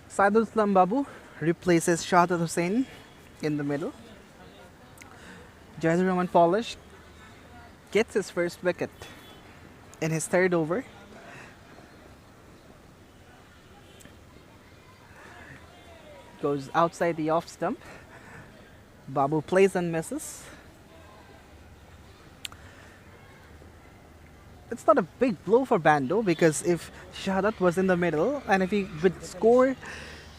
Speaker 2: Saidul Islam Babu replaces Shahadat Hussain in the middle. Jahidur Rahman Polish gets his first wicket in his 3rd over. Goes outside the off stump. Babu plays and misses. It's not a big blow for Bando, because if Shahadat was in the middle and if he would score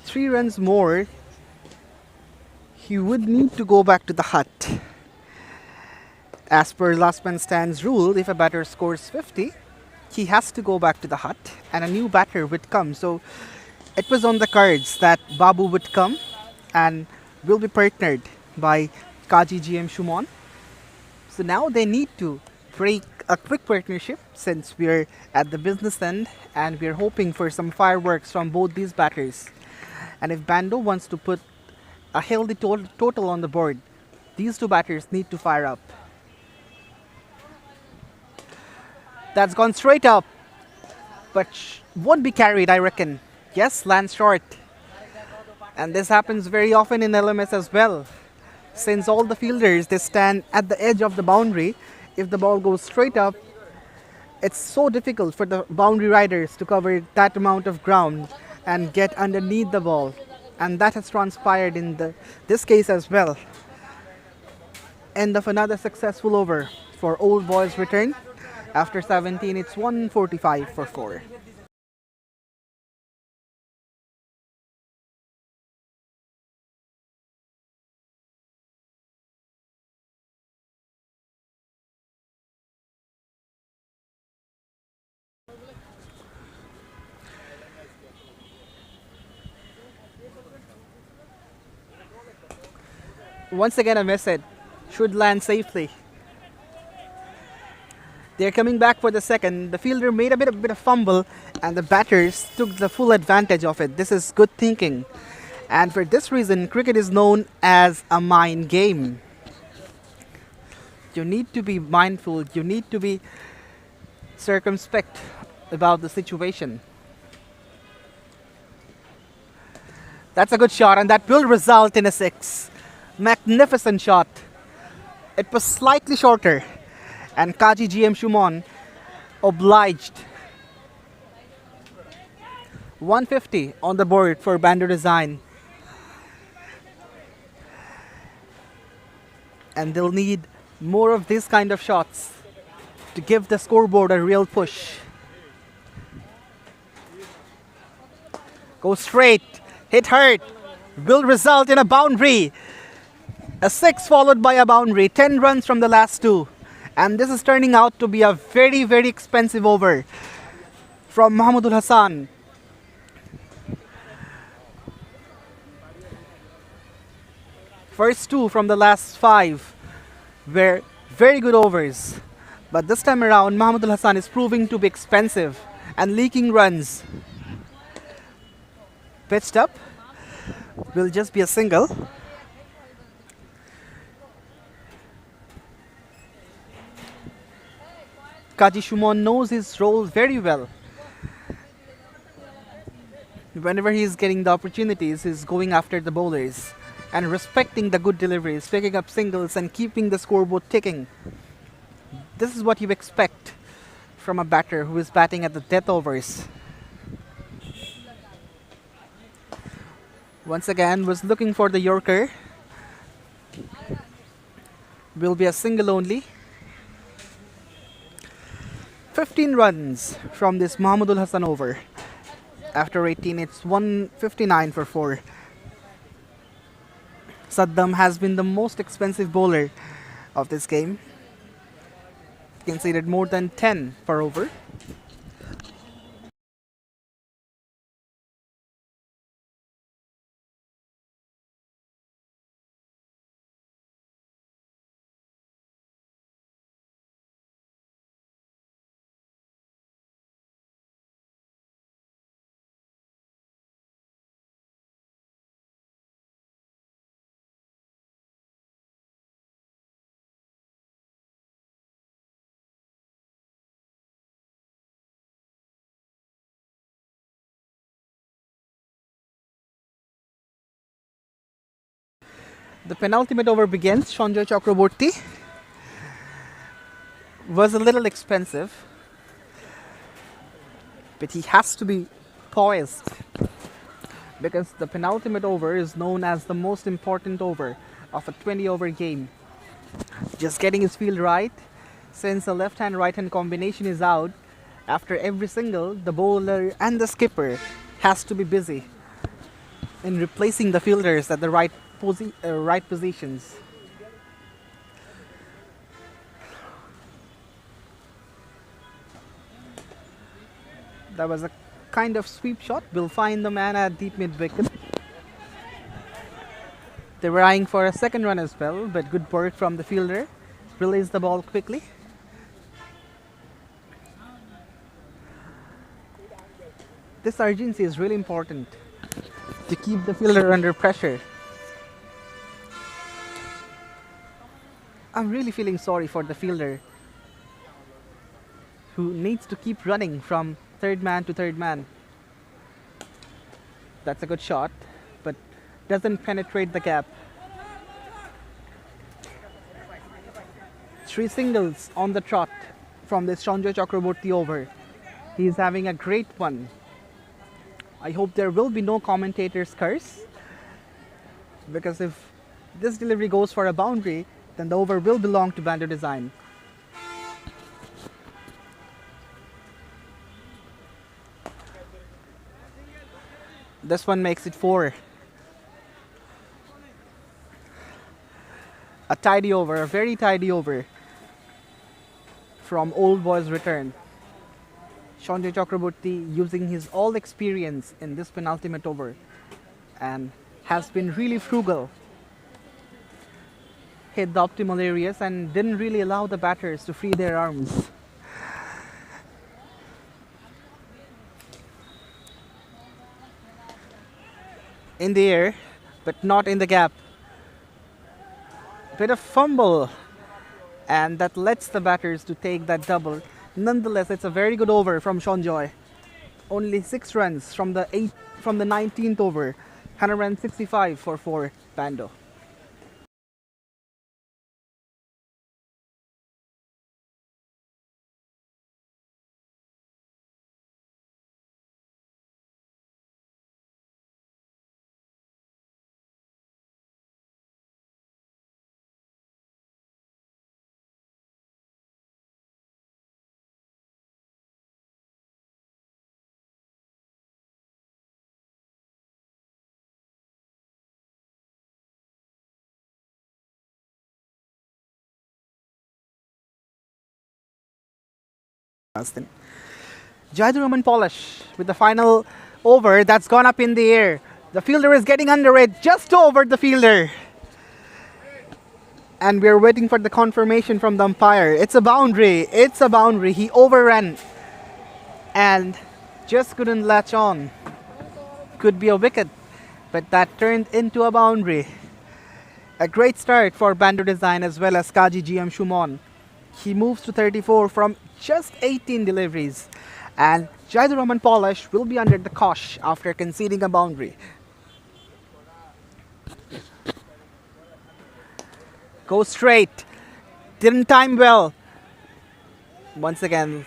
Speaker 2: 3 runs more, he would need to go back to the hut. As per last man stands rule, if a batter scores 50, he has to go back to the hut and a new batter would come. So it was on the cards that Babu would come and will be partnered by Kaji GM Shumon. So now they need to break a quick partnership, since we're at the business end and we're hoping for some fireworks from both these batters. And if Bando wants to put a healthy total on the board, these 2 batters need to fire up. That's gone straight up, but won't be carried, I reckon. Yes, lands short. And this happens very often in LMS as well. Since all the fielders they stand at the edge of the boundary, if the ball goes straight up, it's so difficult for the boundary riders to cover that amount of ground and get underneath the ball. And that has transpired in this case as well. End of another successful over for Old Boys return. After 17, it's 145 for 4. Once again, a miss it. Should land safely. They're coming back for the second. The fielder made a bit of fumble, and the batters took the full advantage of it. This is good thinking. And for this reason, cricket is known as a mind game. You need to be mindful, you need to be circumspect about the situation. That's a good shot, and that will result in a 6. Magnificent shot. It was slightly shorter, and Kaji GM Shumon obliged. 150 on the board for Bando Design. And they'll need more of these kind of shots to give the scoreboard a real push. Go straight, hit hard, will result in a boundary. A 6 followed by a boundary, 10 runs from the last 2. And this is turning out to be a very, very expensive over from Mahmudul Hassan. First 2 from the last 5 were very good overs. But this time around, Mahmudul Hassan is proving to be expensive and leaking runs. Pitched up, will just be a single. Kaji Shumon knows his role very well. Whenever he is getting the opportunities, he's going after the bowlers and respecting the good deliveries, picking up singles and keeping the scoreboard ticking. This is what you expect from a batter who is batting at the death overs. Once again, was looking for the Yorker. Will be a single only. 15 runs from this Mahmudul Hassan over. After 18, it's 159 for 4. Saddam has been the most expensive bowler of this game. Conceded more than 10 per over. The penultimate over begins. Sanjay Chakraborty was a little expensive, but he has to be poised because the penultimate over is known as the most important over of a 20-over game. Just getting his field right, since the left-hand right-hand combination is out, after every single, the bowler and the skipper has to be busy in replacing the fielders at the right positions. That was a kind of sweep shot. Will find the man at deep mid wicket. They were eyeing for a second run as well, but good work from the fielder. Released the ball quickly. This urgency is really important to keep the fielder under pressure. I'm really feeling sorry for the fielder who needs to keep running from third man to third man. That's a good shot, but doesn't penetrate the gap. Three singles on the trot from this Sanjay Chakraborty over. He's having a great one. I hope there will be no commentator's curse, because if this delivery goes for a boundary, then the over will belong to Bando Design. This one makes it 4. A tidy over, a very tidy over from Old Boy's return. Sanjay Chakraborty using his all experience in this penultimate over and has been really frugal. Hit the optimal areas and didn't really allow the batters to free their arms. In the air, but not in the gap. Bit of fumble, and that lets the batters to take that double. Nonetheless, it's a very good over from Sanjay. Only 6 runs from the 19th over. 165 for 4 Bando. Jaidur Rahman Polish with the final over that's gone up in the air. The fielder is getting under it, just over the fielder. And we're waiting for the confirmation from the umpire. It's a boundary. It's a boundary. He overran and just couldn't latch on. Could be a wicket, but that turned into a boundary. A great start for Bando Design as well as Kaji GM Shumon. He moves to 34 from just 18 deliveries. And Jaidur Rahman Polish will be under the cosh after conceding a boundary. Go straight. Didn't time well. Once again,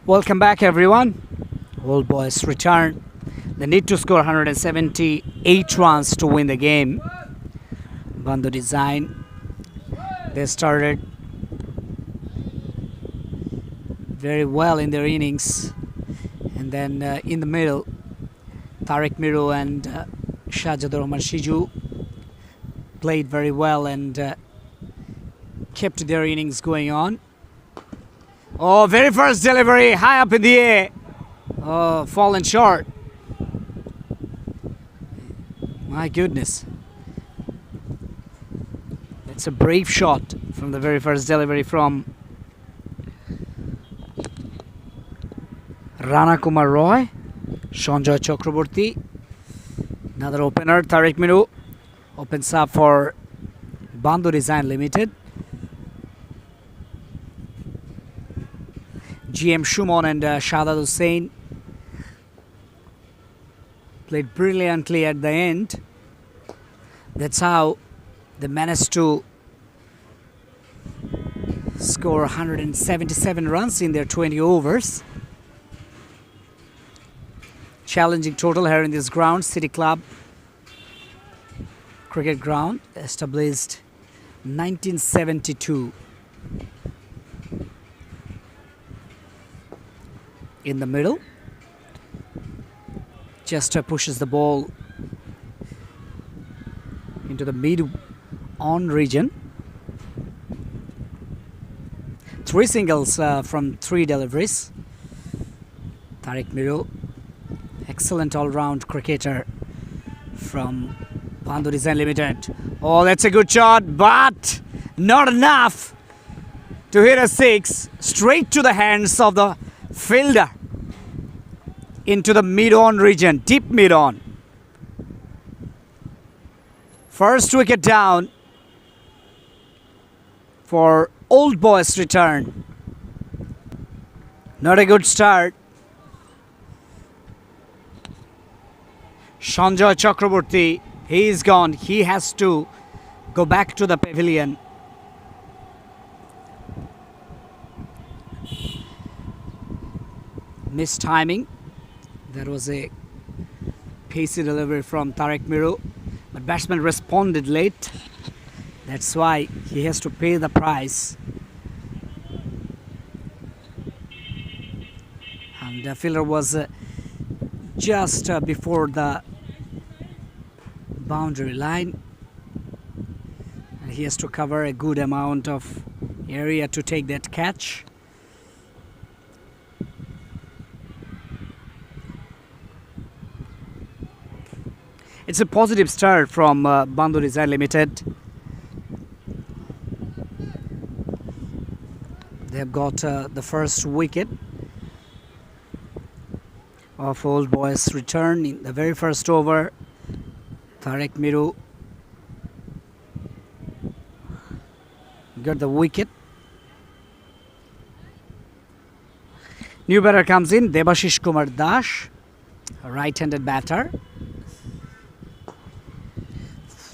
Speaker 1: Welcome back, everyone. Old boys return. They need to score 178 runs to win the game. Bando design. They started very well in their innings, and then in the middle, Tariq Miru and Shajadur Rahman Shiju played very well and kept their innings going on. Oh, very first delivery, high up in the air. Oh, fallen short. My goodness. It's a brave shot from the very first delivery from Rana Kumar Roy. Sanjay Chakraborty. Another opener, Tariq Miru. Opens up for Bando Design Limited. GM Shumon and Shadad Hussain played brilliantly at the end. That's how they managed to score 177 runs in their 20 overs. Challenging total here in this ground, City Club Cricket Ground, established 1972. In the middle, Chester pushes the ball into the mid-on region. 3 singles from 3 deliveries. Tariq Miru, excellent all-round cricketer from Bando Design Limited. Oh, that's a good shot, but not enough to hit a 6 straight to the hands of the fielder into the mid-on region, deep mid-on. First wicket down for Old Boys return. Not a good start. Sanjay Chakraborty, he is gone. He has to go back to the pavilion. Missed timing. There was a pacey delivery from Tariq Miru, but batsman responded late. That's why he has to pay the price. And the fielder was just before the boundary line, and he has to cover a good amount of area to take that catch. It's a positive start from Bando Design Limited. They've got the first wicket of Old Boys return in the very first over. Tariq Miru got the wicket. New batter comes in, Debashish Kumar Das, a right-handed batter.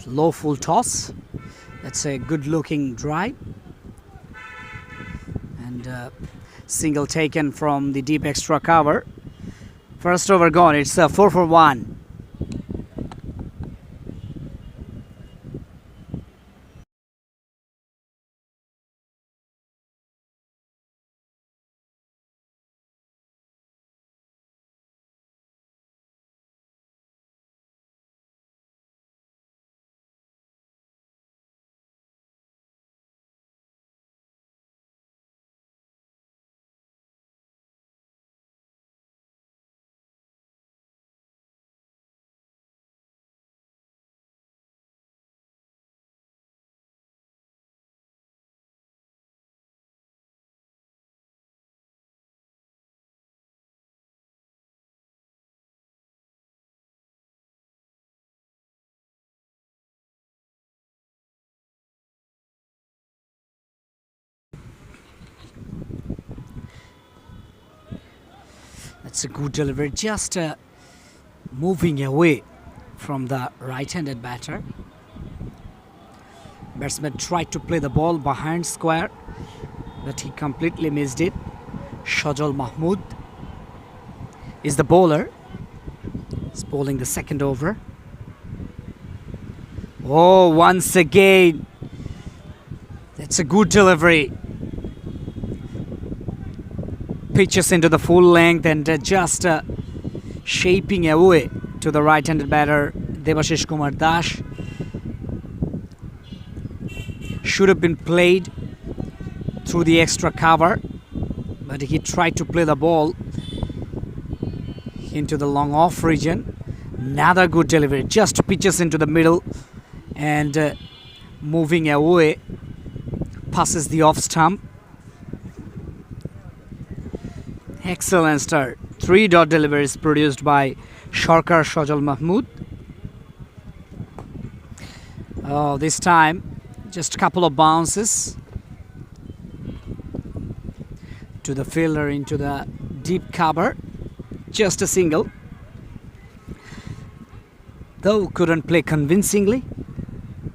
Speaker 1: Low full toss. That's a good looking drive. And single taken from the deep extra cover. First over gone. It's 4 for 1. That's a good delivery, just moving away from the right-handed batter. Batsman tried to play the ball behind square, but he completely missed it. Shajal Mahmood is the bowler. He's bowling the second over. Oh, once again, that's a good delivery. Pitches into the full length and just shaping away to the right-handed batter Debashish Kumar Dash. Should have been played through the extra cover, but he tried to play the ball into the long off region. Another good delivery, just pitches into the middle and moving away, passes the off stump. Excellent start. 3-dot deliveries produced by Sharkar Shajal Mahmood. Oh, this time just a couple of bounces to the fielder into the deep cover. Just a single. Though couldn't play convincingly,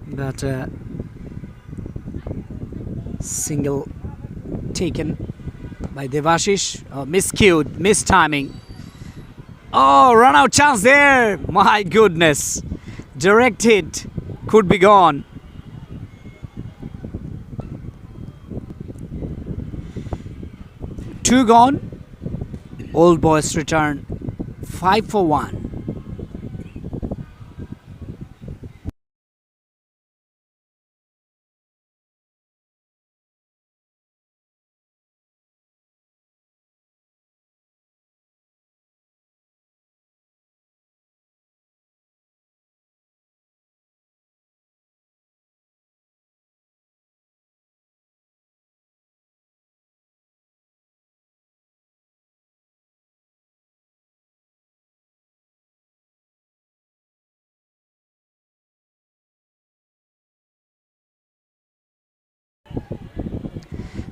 Speaker 1: but single taken by Devashish. Oh, miscued, mistiming. Oh, run out chance there. My goodness. Direct hit. Could be gone. Two gone. Old boys return 5 for 1.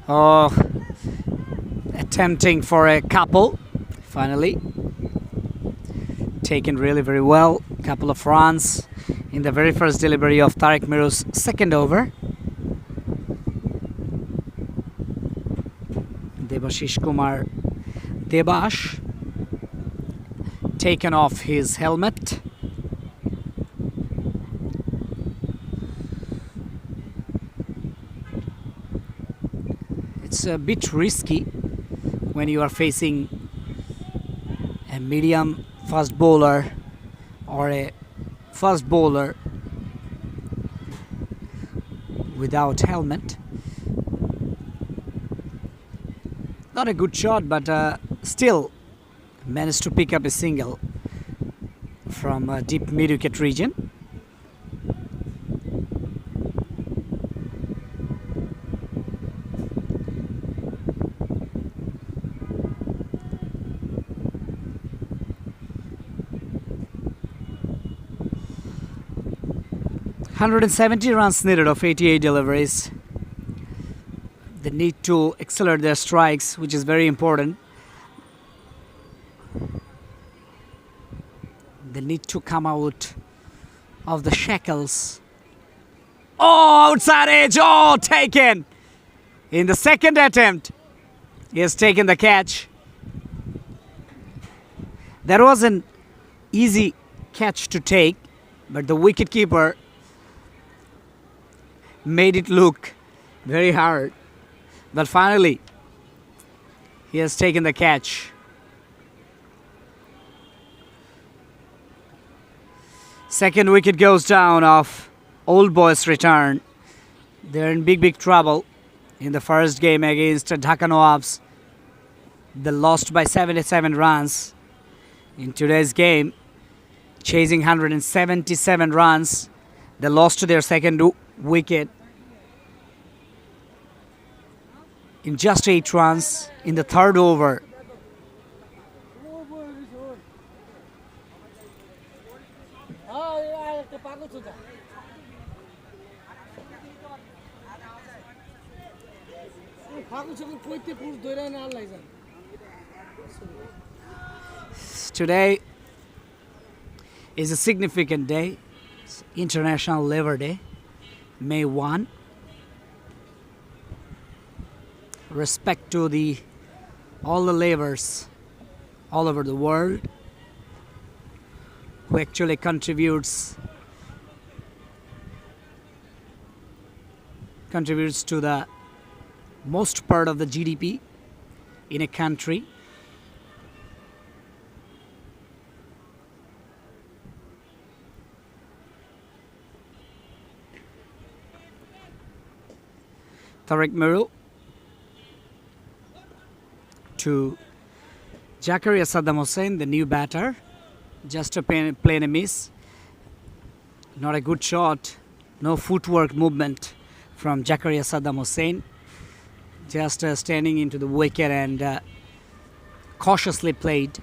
Speaker 1: Oh, attempting for a couple. Finally, taken really very well. Couple of runs in the very first delivery of Tariq Miru's second over. Debashish Kumar Debash taken off his helmet. It's a bit risky when you are facing a medium fast bowler or a fast bowler without helmet. Not a good shot, but still managed to pick up a single from a deep mid-wicket region. (170 runs needed of 88 deliveries. They need to accelerate their strikes, which is very important. They need to come out of the shackles. Oh, outside edge. Oh, taken. In the second attempt, he has taken the catch. That was an easy catch to take, but the wicketkeeper made it look very hard. But finally, he has taken the catch. Second wicket goes down of Old Boys' return. They're in big trouble. In the first game against Dhaka Nawabs, they lost by 77 runs. In today's game, chasing 177 runs, they lost to their second wicket in just 8 runs in the third over. Today is a significant day. It's International Labour Day, May 1. Respect to the all the levers all over the world who actually contributes to the most part of the GDP in a country. Tariq Miru to Zakaria Saddam Hussein, the new batter. Just a plain a miss. Not a good shot. No footwork movement from Zakaria Saddam Hussein. Just standing into the wicket and cautiously played.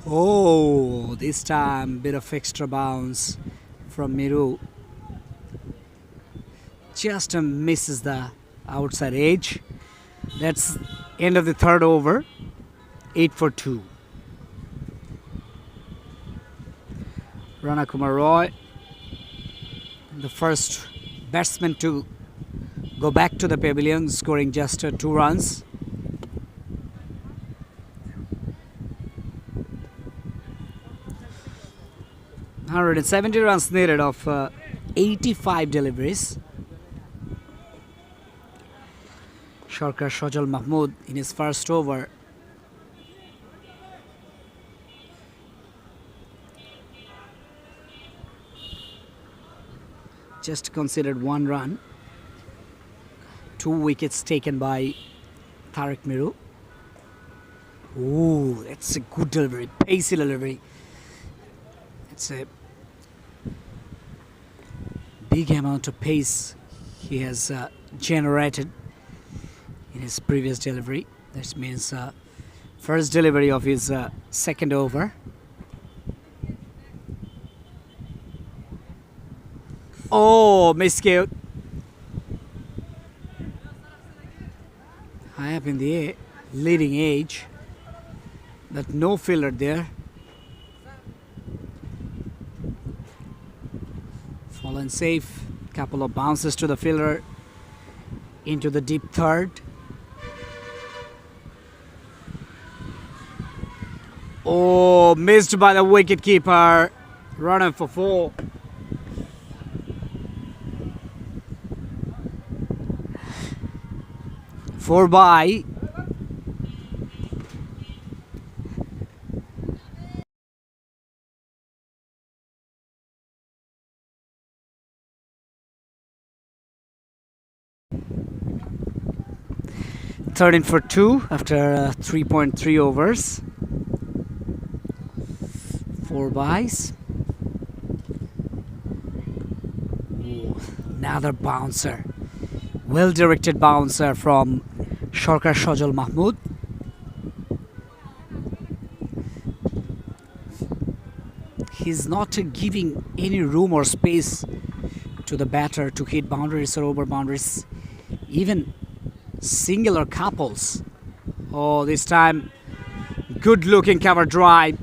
Speaker 1: Oh, this time bit of extra bounce from Miru. Just misses the outside edge. That's end of the third over. 8 for 2. Rana Kumar Roy, the first batsman to go back to the pavilion, scoring just 2 runs. $170 runs needed of 85 deliveries. Sharkar Shajal Mahmood in his first over. Just considered 1 run. 2 wickets taken by Tariq Miru. Ooh, that's a good delivery, pacey delivery. It's a big amount of pace he has generated in his previous delivery. That means first delivery of his second over. Oh, miscue. High up in the leading edge, but no fielder there. Fallen safe. Couple of bounces to the fielder into the deep third. Oh, missed by the wicketkeeper. Runner for 4. Four by. Third in for 2 after 3.3 overs. 4 byes. Ooh, another bouncer. Well directed bouncer from Sharkar Shajal Mahmood. He's not giving any room or space to the batter to hit boundaries or over boundaries, even singular couples. Oh, this time good looking cover drive.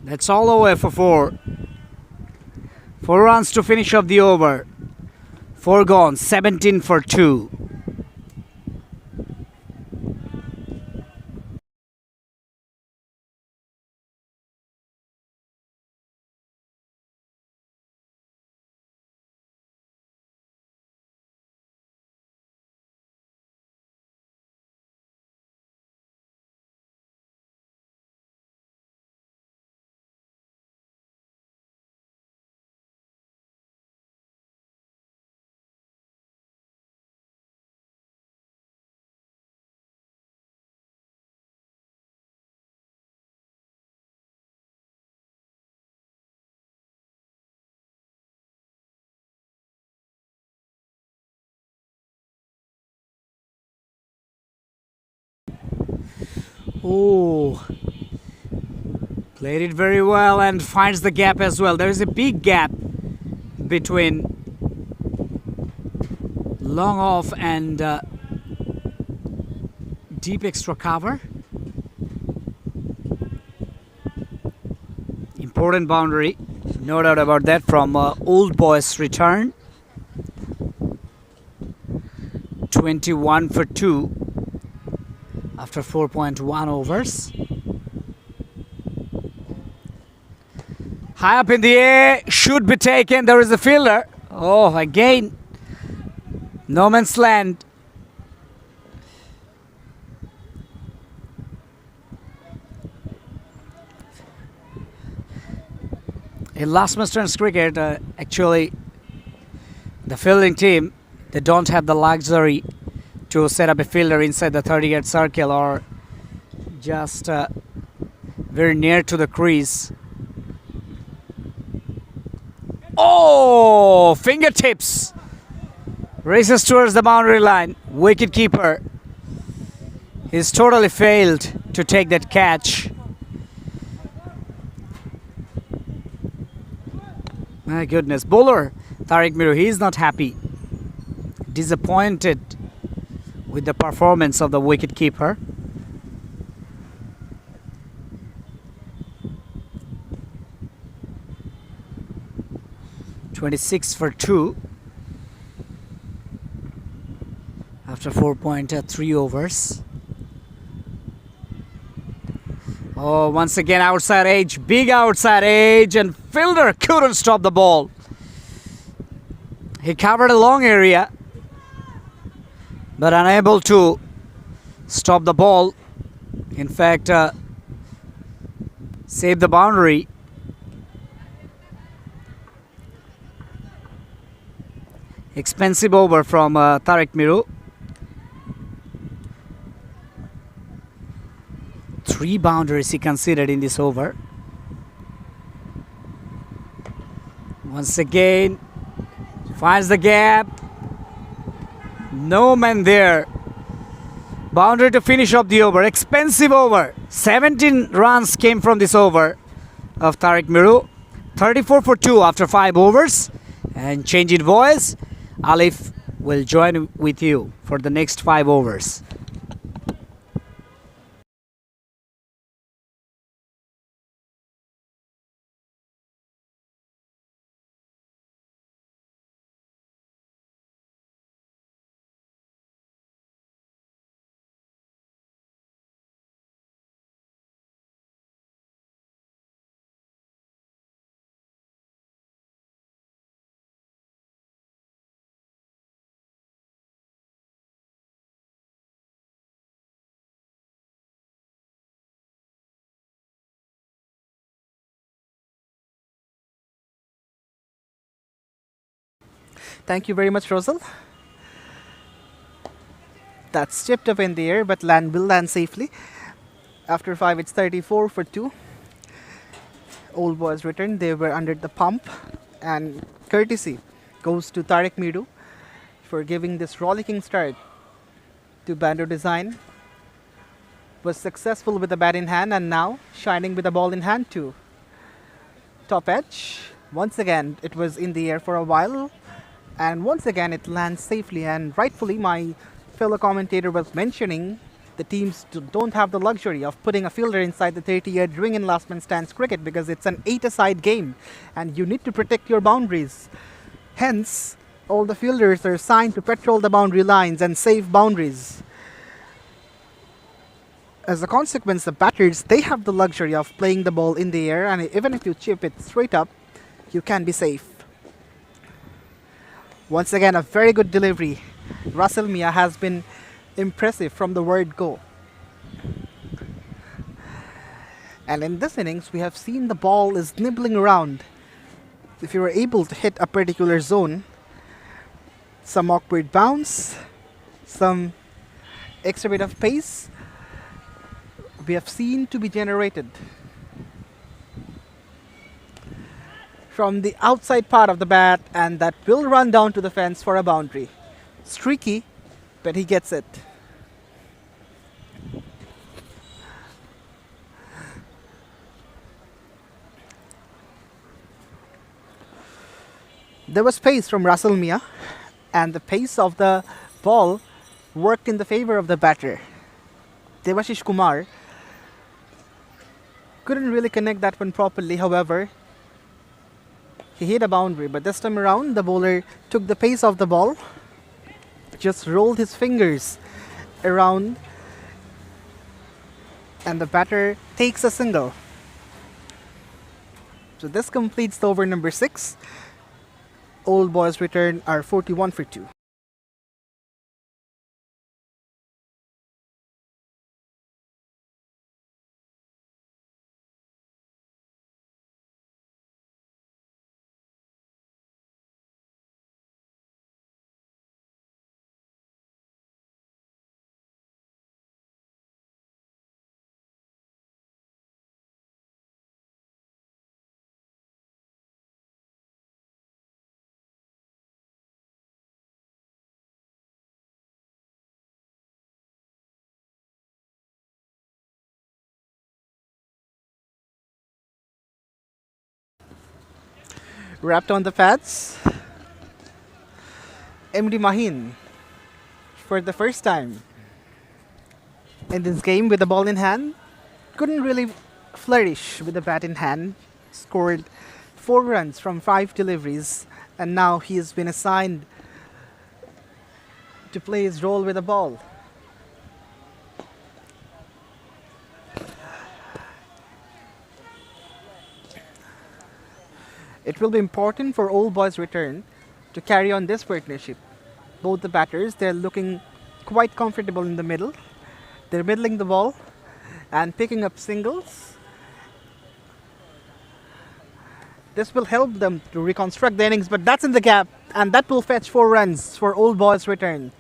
Speaker 1: That's all the way for 4. 4 runs to finish off the over. 4 gone, 17 for 2. Oh, played it very well and finds the gap as well. There is a big gap between long off and deep extra cover. Important boundary. No doubt about that from Old Boys return. 21 for 2 after 4.1 overs. High up in the air, should be taken. There is a fielder. Oh, again, no man's land. In last man stands cricket, actually, the fielding team, they don't have the luxury to set up a fielder inside the 30-yard circle or just very near to the crease. Oh, fingertips! Races towards the boundary line. Wicket keeper. He's totally failed to take that catch. My goodness. Bowler Tariq Miru, he is not happy. Disappointed with the performance of the wicket keeper. (26 for 2) after 4.3 overs. Oh, once again outside edge, big outside edge, and fielder couldn't stop the ball. He covered a long area, but unable to stop the ball. In fact, save the boundary. Expensive over from Tariq Miru. 3 boundaries he conceded in this over. Once again, finds the gap. No man there. Boundary to finish off the over. Expensive over. 17 runs came from this over of Tariq Miru. 34 for 2 after 5 overs. And change in voice, Alif will join with you for the next 5 overs.
Speaker 2: Thank you very much, Rosal. That's chipped up in the air, but will land safely. After 5, it's 34 for 2. Old Boys returned. They were under the pump, and courtesy goes to Tariq Miru for giving this rollicking start to Bando design. Was successful with the bat in hand, and now shining with the ball in hand too. Top edge. Once again, it was in the air for a while, and once again it lands safely. And rightfully, my fellow commentator was mentioning the teams don't have the luxury of putting a fielder inside the 30-yard ring in last man stands cricket because it's an 8-a-side game and you need to protect your boundaries. Hence, all the fielders are assigned to patrol the boundary lines and save boundaries. As a consequence, the batters, they have the luxury of playing the ball in the air, and even if you chip it straight up, you can be safe. Once again, a very good delivery. Russell Mia has been impressive from the word go. And in this innings, we have seen the ball is nibbling around. If you are able to hit a particular zone, some awkward bounce, some extra bit of pace, we have seen to be generated from the outside part of the bat, and that will run down to the fence for a boundary. Streaky, but he gets it. There was pace from Russell Mia, and the pace of the ball worked in the favor of the batter. Devashish Kumar couldn't really connect that one properly. However, He hit a boundary, but this time around, the bowler took the pace of the ball, just rolled his fingers around, and the batter takes a single. So this completes the over number 6. Old Boys return are 41 for 2. Wrapped on the pads, MD Mahin for the first time in this game with the ball in hand. Couldn't really flourish with the bat in hand. Scored 4 runs from 5 deliveries, and now he has been assigned to play his role with the ball. It will be important for Old Boys return to carry on this partnership. Both the batters, they're looking quite comfortable in the middle. They're middling the ball and picking up singles. This will help them to reconstruct the innings, but that's in the gap, and that will fetch 4 runs for Old Boys return.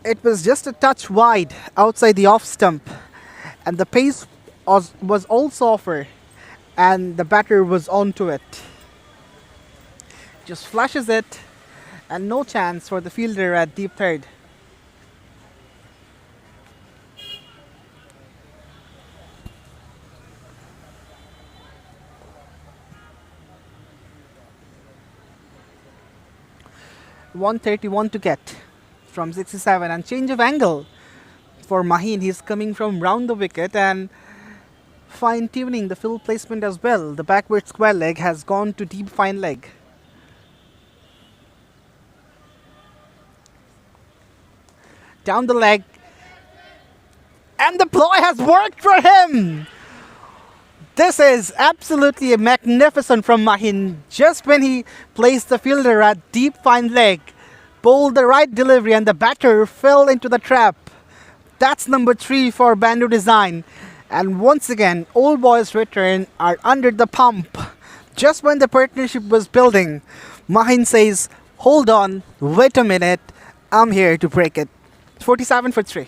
Speaker 2: It was just a touch wide outside the off stump, and the pace was also offer, and the batter was onto it. Just flashes it, and no chance for the fielder at deep third. .131 to get from 67, and change of angle for Mahin. He's coming from round the wicket and fine tuning the field placement as well. The backward square leg has gone to deep fine leg. Down the leg, and the ploy has worked for him. This is absolutely magnificent from Mahin. Just when he placed the fielder at deep fine leg, bowled the right delivery, and the batter fell into the trap. That's number 3 for Bando design. And once again, Old Boys return are under the pump. Just when the partnership was building, Mahin says, hold on, wait a minute, I'm here to break it. 47 for 3.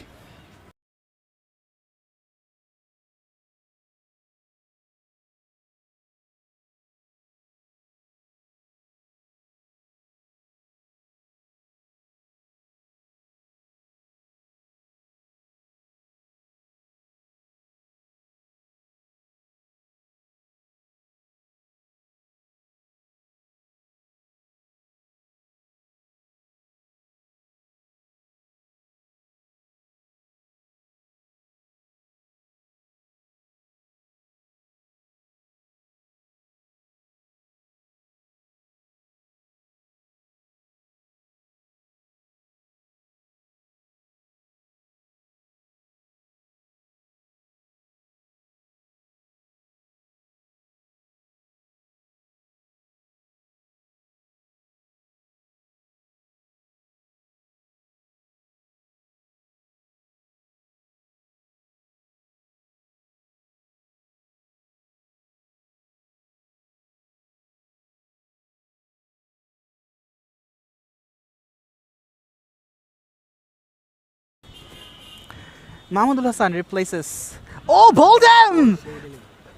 Speaker 2: Mahmudul Hassan replaces. Oh, bowled him!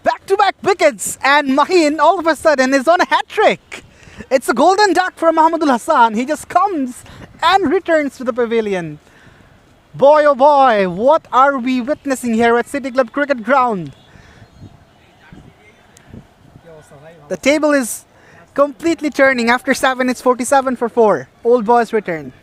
Speaker 2: Back-to-back wickets, and Mahin all of a sudden is on a hat-trick. It's a golden duck for Mahmudul Hassan. He just comes and returns to the pavilion. Boy, oh boy, what are we witnessing here at City Club Cricket Ground? The table is completely turning. After 7, it's 47 for 4. Old Boys return.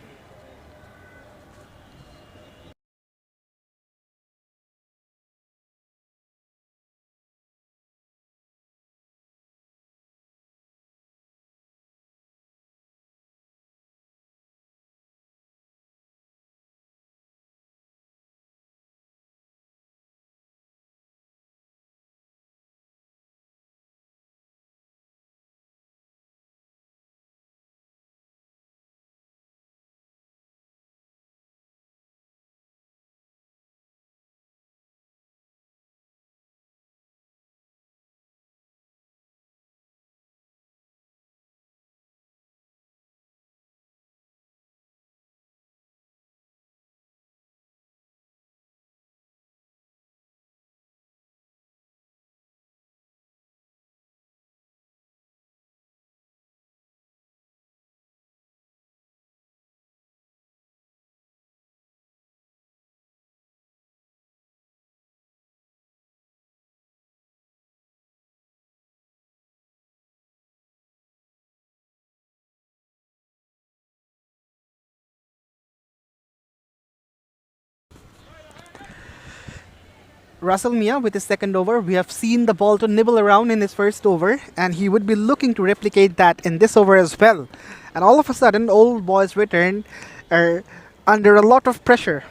Speaker 2: Russell Mia with his second over. We have seen the ball to nibble around in his first over, and he would be looking to replicate that in this over as well. And all of a sudden, Old Boys return are under a lot of pressure.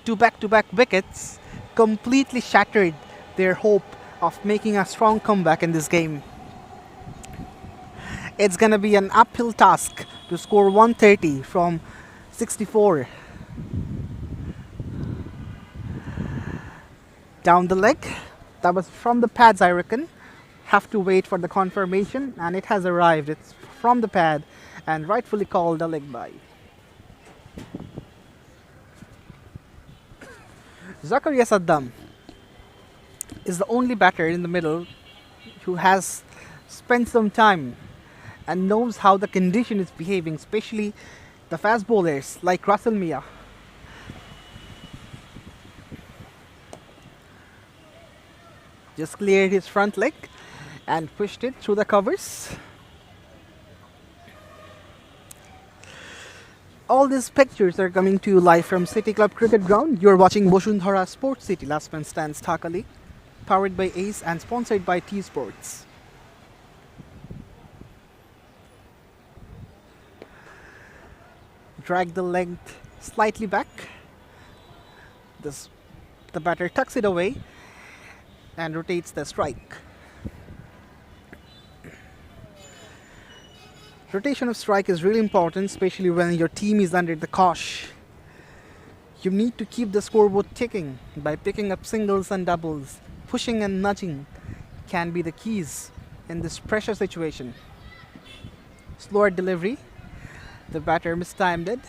Speaker 2: Two back-to-back wickets completely shattered their hope of making a strong comeback in this game. It's gonna be an uphill task to score 130 from 64. Down the leg. That was from the pads, I reckon. Have to wait for the confirmation, and it has arrived. It's from the pad and rightfully called a leg bye. Zakaria Saddam is the only batter in the middle who has spent some time and knows how the condition is behaving, especially the fast bowlers like Russell Mia. Just cleared his front leg and pushed it through the covers. All these pictures are coming to you live from City Club Cricket Ground. You're watching Bosundhara Sports City Last Man Stands Dhaka League, powered by Ace and sponsored by T Sports. Drag the leg slightly back. The batter tucks it away and rotates the strike. Rotation of strike is really important, especially when your team is under the cosh. You need to keep the scoreboard ticking by picking up singles and doubles. Pushing and nudging can be the keys in this pressure situation. Slower delivery. The batter mistimed it.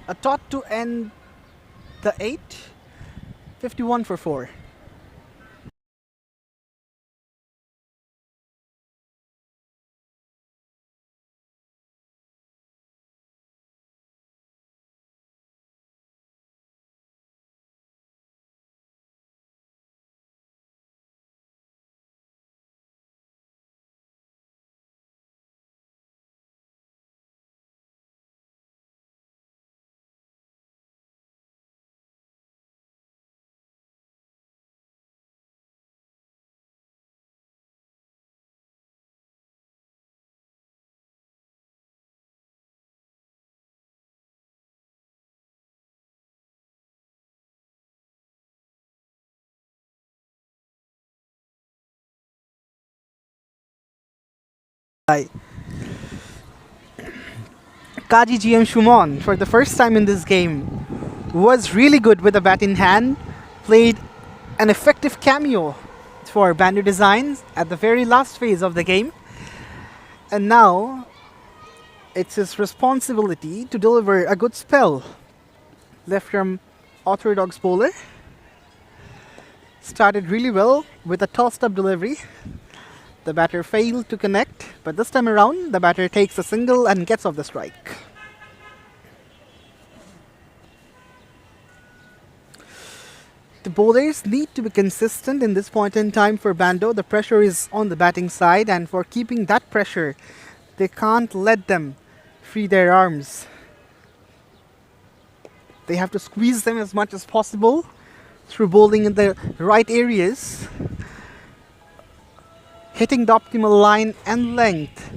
Speaker 2: A tot to end the 8. 51 for 4. Kaji GM Shumon, for the first time in this game, was really good with the bat in hand, played an effective cameo for Bando Designs at the very last phase of the game, and now it's his responsibility to deliver a good spell. Left from orthodox bowler, started really well with a tossed up delivery. The batter failed to connect, but this time around, the batter takes a single and gets off the strike. The bowlers need to be consistent in this point in time for Bando. The pressure is on the batting side, and for keeping that pressure, they can't let them free their arms. They have to squeeze them as much as possible through bowling in the right areas. Hitting the optimal line and length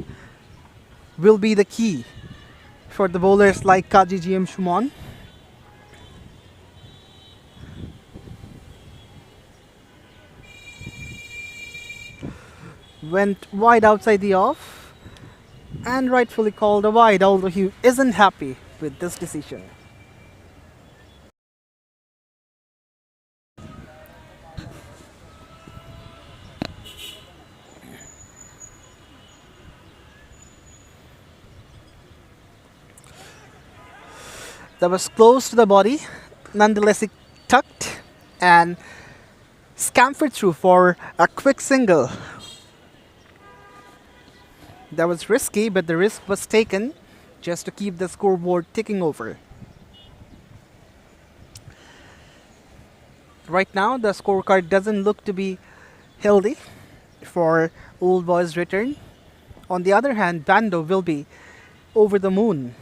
Speaker 2: will be the key for the bowlers like Kaji GM Shumon. Went wide outside the off and rightfully called a wide, although he isn't happy with this decision. That was close to the body, nonetheless it tucked and scampered through for a quick single. That was risky, but the risk was taken just to keep the scoreboard ticking over. Right now, the scorecard doesn't look to be healthy for Old Boys' return. On the other hand, Bando will be over the moon.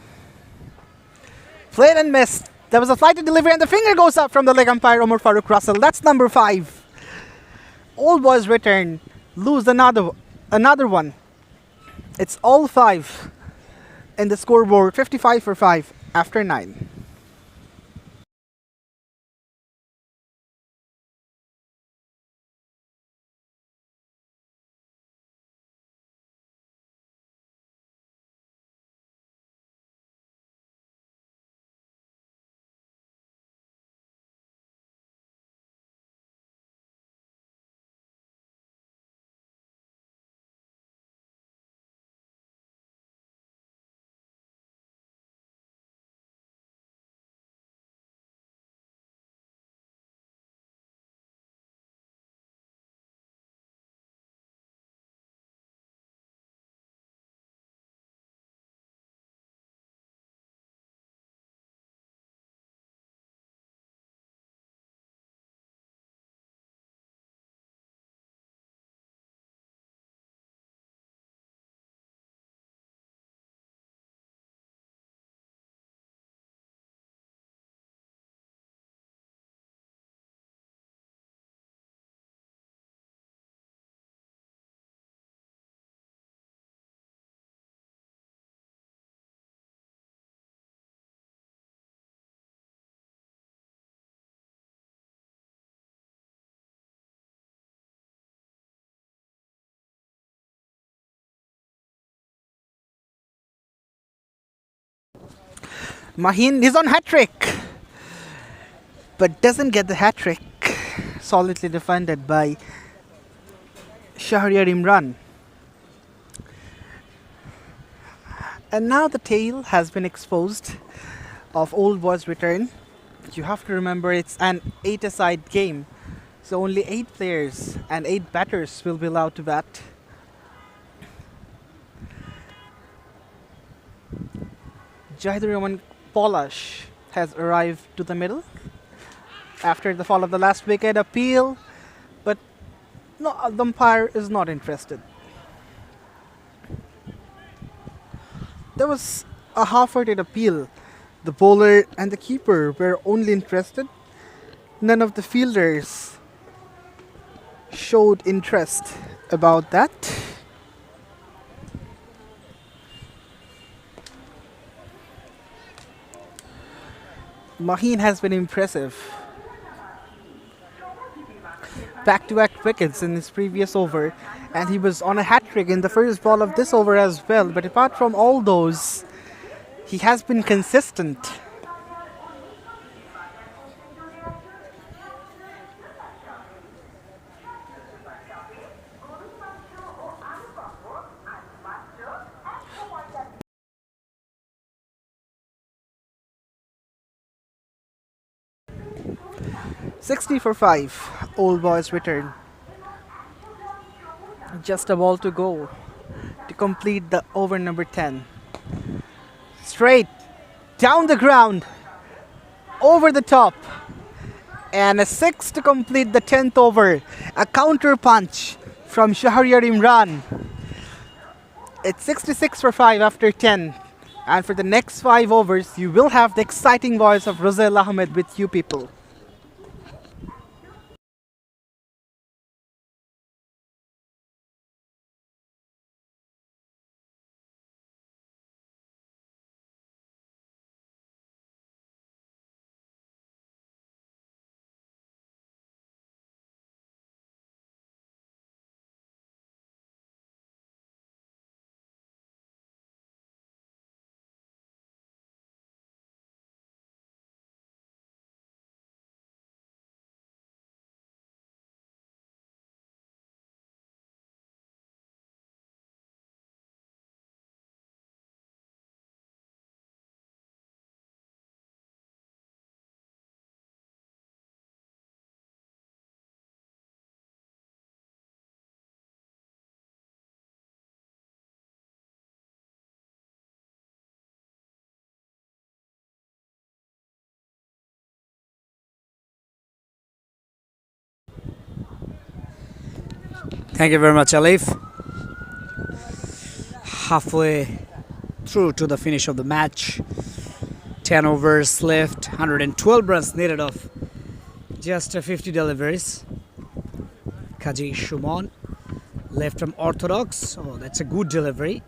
Speaker 2: Played and missed. There was a flighted delivery and the finger goes up from the leg umpire Omar Farooq Russell. That's number 5. All boys return. Lose another one. It's all 5 in the scoreboard. 55 for 5 after 9. Mahin is on hat trick, but doesn't get the hat trick. Solidly defended by Shahryar Imran. And now the tail has been exposed of Old Boys return. You have to remember it's an 8-a-side game, so only 8 players and 8 batters will be allowed to bat. Jahidur Rahman Polash has arrived to the middle after the fall of the last wicket. Appeal, but no, the umpire is not interested. There was a half-hearted appeal. The bowler and the keeper were only interested. None of the fielders showed interest about that. Mahin has been impressive. Back-to-back wickets in his previous over, and he was on a hat-trick in the first ball of this over as well. But apart from all those, he has been consistent. "60 for 5, Old Boys return. Just a ball to go to complete the over number 10. Straight, down the ground, over the top. And a 6 to complete the 10th over. A counter punch from Shahryar Imran. It's 66 for 5 after 10. And for the next 5 overs, you will have the exciting voice of Razail Ahmed with you people.
Speaker 1: Thank you very much, Alif. Halfway through to the finish of the match. 10 overs left, 112 runs needed of just 50 deliveries. Kaji Shumon left from orthodox. Oh, that's a good delivery.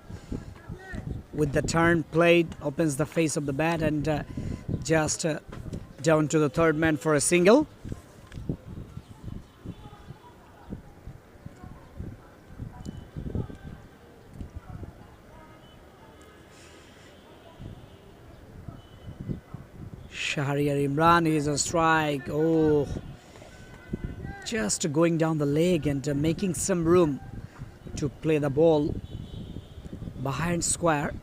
Speaker 1: With the turn played, opens the face of the bat and just down to the third man for a single. Shahriar Imran is on strike. Oh, just going down the leg and making some room to play the ball behind square,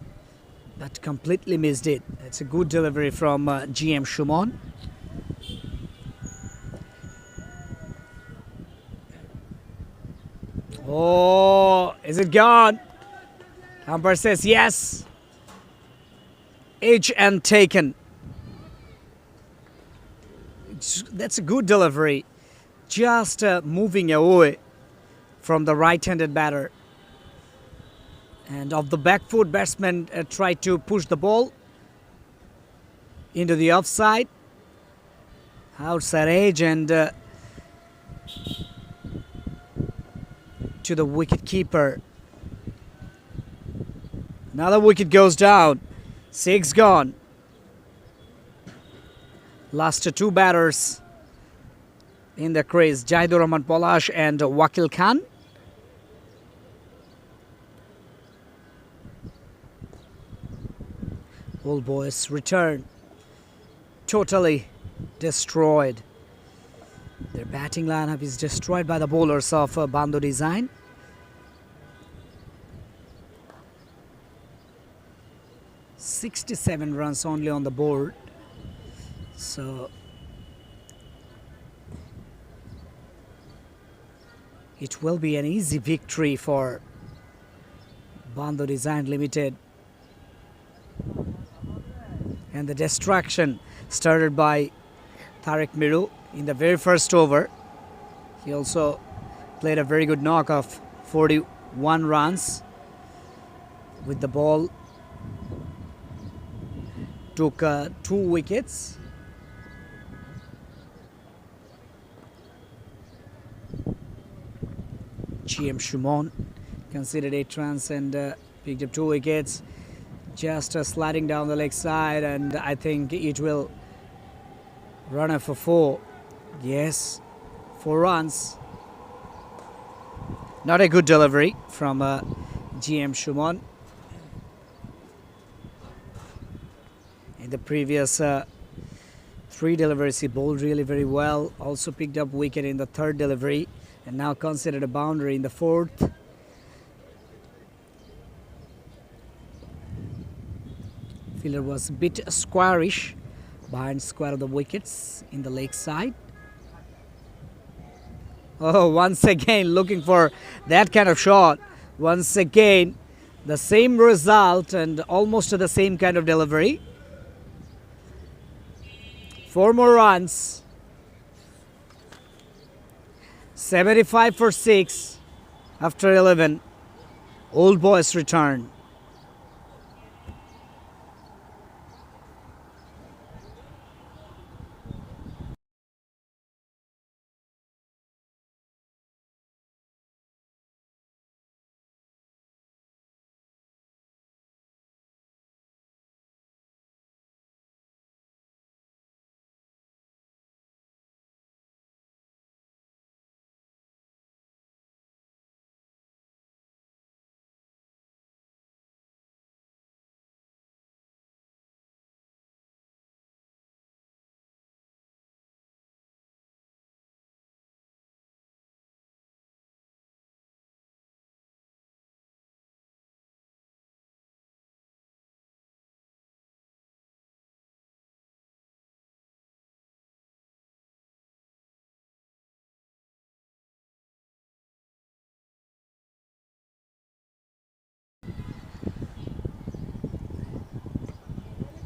Speaker 1: but completely missed it. It's a good delivery from GM Shumon. Oh, is it gone? Umpire says yes. Edge and taken. That's a good delivery. Just moving away from the right-handed batter. And of the back foot, batsman tried to push the ball into the offside. Outside edge and to the wicket keeper. Another wicket goes down. 6 gone. Last two batters in the crease, Jahidur Rahman Polash and Wakil Khan. Old boys return totally destroyed. Their batting lineup is destroyed by the bowlers of Bando design. "67 runs only on the board. So it will be an easy victory for Bando Design Limited. And the distraction started by Tariq Miru in the very first over. He also played a very good knock of 41 runs with the ball. Took 2 wickets. GM Shumon conceded 8 runs and picked up 2 wickets. Just sliding down the leg side, and I think it will run for 4. Yes, 4 runs. Not a good delivery from GM Shumon. In the previous 3 deliveries, he bowled really very well. Also picked up wicket in the 3rd delivery, and now considered a boundary in the 4th. Fielder was a bit squarish behind square of the wickets in the leg side. Oh, once again looking for that kind of shot. Once again the same result and almost the same kind of delivery. 4 more runs. 75 for 6 after 11. Old boys return.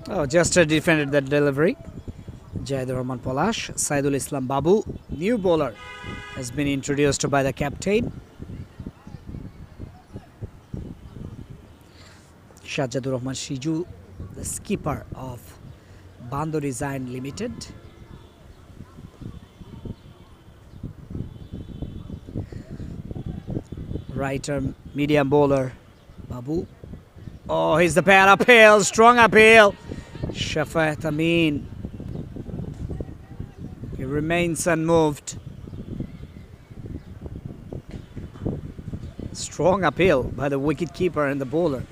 Speaker 1: Oh, just defended that delivery. Jahidur Rahman Polash. Saidul Islam Babu, new bowler, has been introduced by the captain. Shajadur Rahman Shiju, the skipper of Bando Design Limited. Right arm medium bowler Babu. Oh, he's the bad appeal, strong appeal. Shafat Amin. He remains unmoved. Strong appeal by the wicketkeeper and the bowler.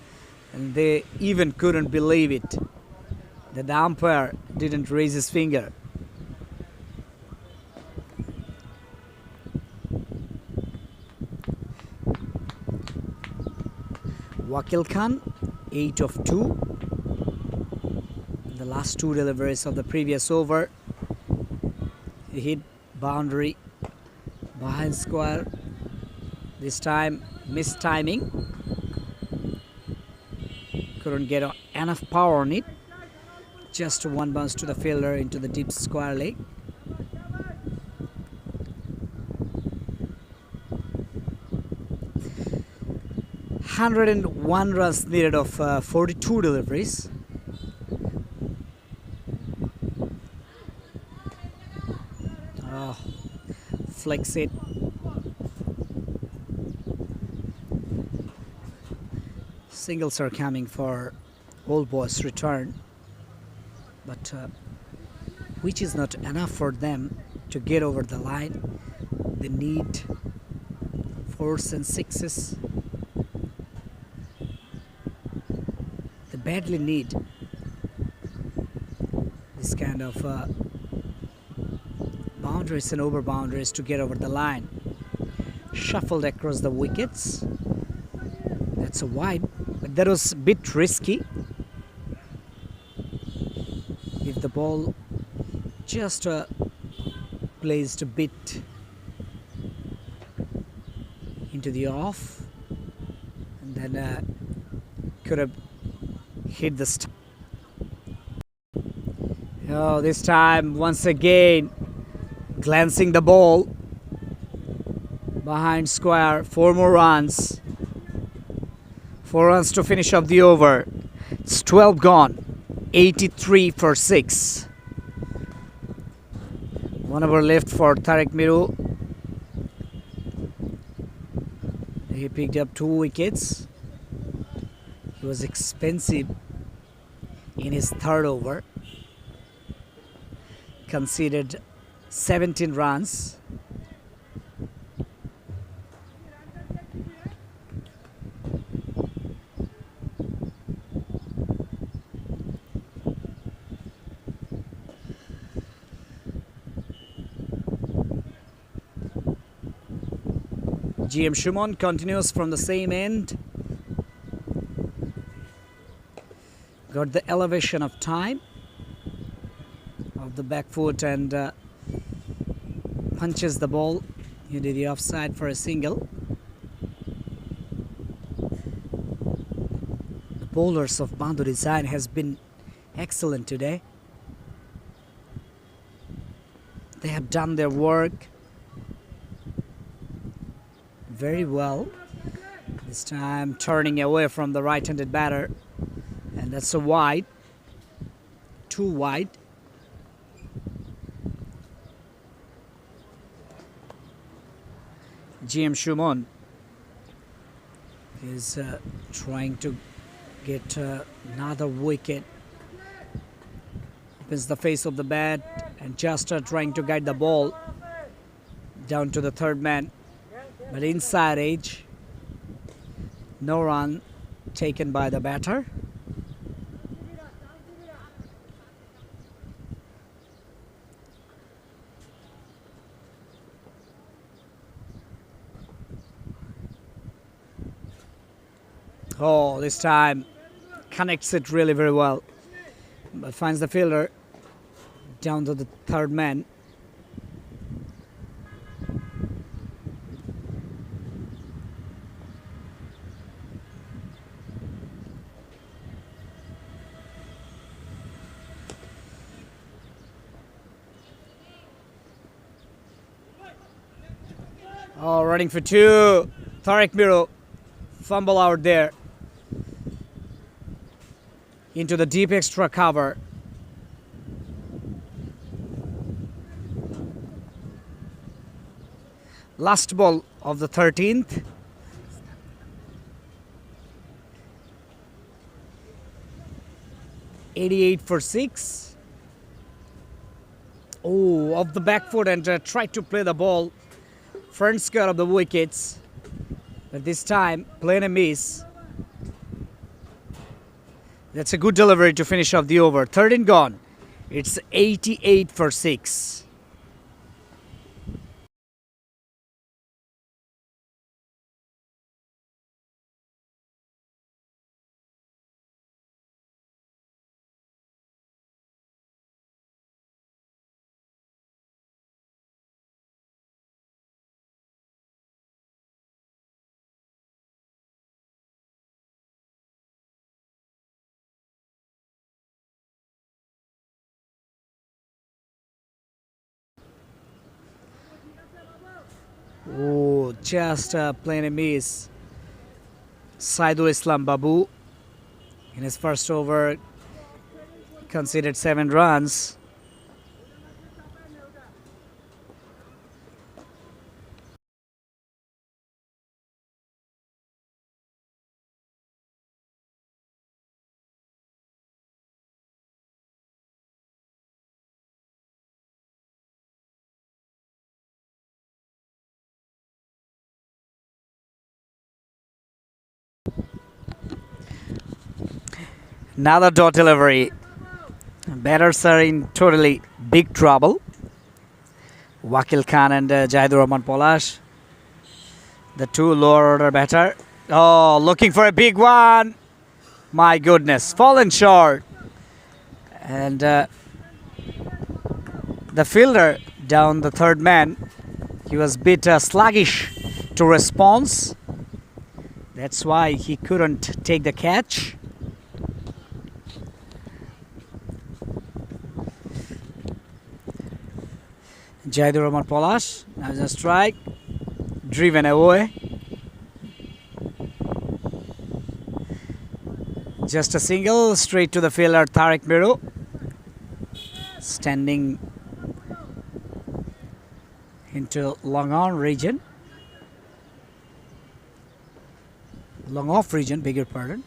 Speaker 1: And they even couldn't believe it that the umpire didn't raise his finger. Wakil Khan, 8 of 2. The last 2 deliveries of the previous over. He hit boundary behind square. This time, missed timing. Couldn't get enough power on it. Just one bounce to the fielder into the deep square leg. (101 runs needed of 42 deliveries. Oh, flicks it. Singles are coming for Old Boys' return, but which is not enough for them to get over the line. They need 4s and 6s. They badly need this kind of boundaries and over boundaries to get over the line. Shuffled across the wickets. That's a wide, but that was a bit risky. If the ball just placed a bit into the off, and then could have hit the stump. Oh, this time once again glancing the ball behind square. 4 more runs. 4 runs to finish off the over. It's 12 gone. 83 for 6. 1 over left for Tariq Miru. He picked up 2 wickets. He was expensive in his 3rd over. Conceded 17 runs. GM Shumon continues from the same end. Got the elevation of time of the back foot and punches the ball into the offside for a single. The bowlers of Bando Design has been excellent today. They have done their work very well. This time turning away from the right-handed batter, and that's a wide. 2 wide. GM Shumon is trying to get another wicket. Opens the face of the bat and just trying to guide the ball down to the 3rd man. But inside edge, no run taken by the batter. Oh, this time connects it really very well, but finds the fielder down to the 3rd man. Oh, running for 2. Tariq Miru. Fumble out there. Into the deep extra cover. Last ball of the 13th. .88 for 6. Oh, off the back foot and tried to play the ball front square of the wickets. But this time, playing a miss. That's a good delivery to finish off the over. 13 gone. It's 88 for 6. Oh, just playing a miss. Saidul Islam Babu in his first over conceded 7 runs. Another dot delivery. Batters are in totally big trouble. Wakil Khan and Jaidur Rahman Polash, the two lower order batter. Oh, looking for a big one. My goodness, fallen short. And the fielder down the third man, he was a bit sluggish to response. That's why he couldn't take the catch. Jaidur Rahman Polash, as a strike, driven away. Just a single, straight to the fielder Tariq Miru, standing into long on region. Long off region, beg your pardon.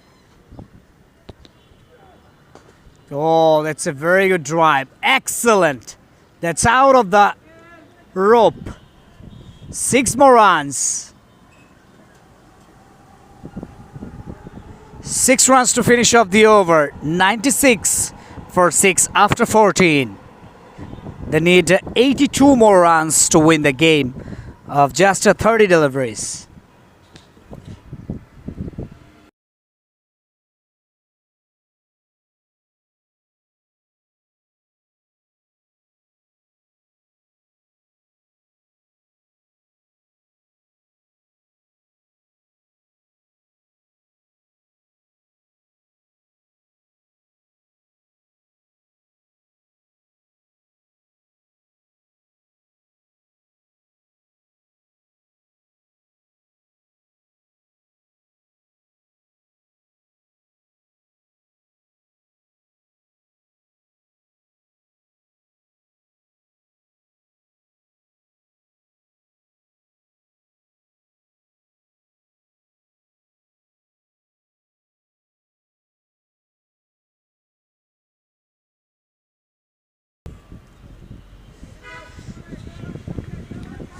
Speaker 1: Oh, that's a very good drive. Excellent. That's out of the rope. 6 more runs. 6 runs to finish off the over. 96 for 6 after 14. They need 82 more runs to win the game of just 30 deliveries.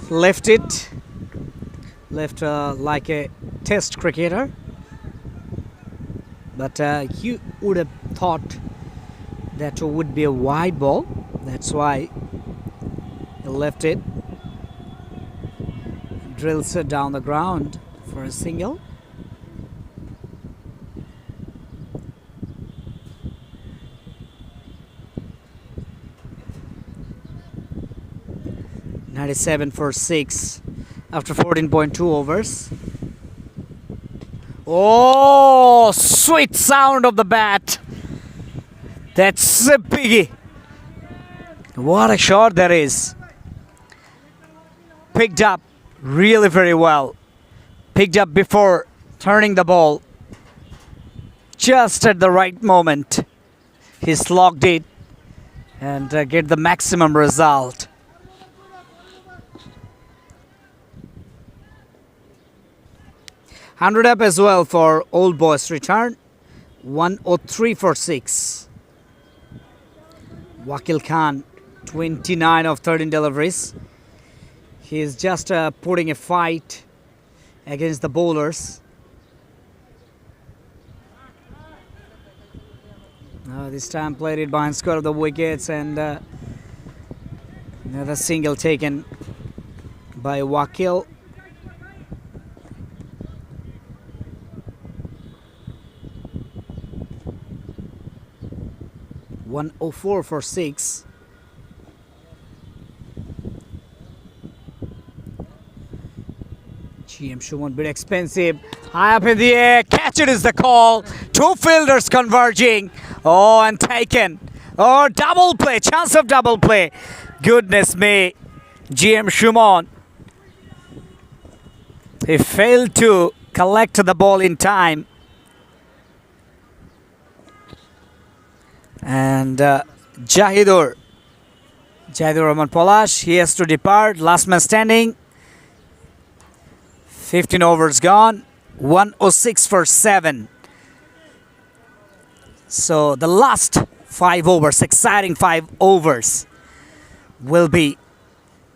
Speaker 1: Left it, left like a test cricketer, but you would have thought that would be a wide ball. That's why he left it, drills it down the ground for a single. .97 for 6 after 14.2 overs. Oh, sweet sound of the bat. That's a biggie. What a shot that is. Picked up really very well. Picked up before turning the ball. Just at the right moment. He slogged it and get the maximum result. 100 up as well for Old Boys return. 103 for 6. Wakil Khan, 29 of 13 deliveries. He is just putting a fight against the bowlers. This time played it behind square of the wickets, and another single taken by Wakil. .104 for 6. GM Shuman, bit expensive. High up in the air. Catch it is the call. Two fielders converging. Oh, and taken. Oh, double play. Chance of double play. Goodness me. GM Shuman. He failed to collect the ball in time. And Jahidur Rahman Polash, he has to depart. Last man standing. 15 overs gone. 106 for 7. So the last 5 overs, exciting 5 overs, will be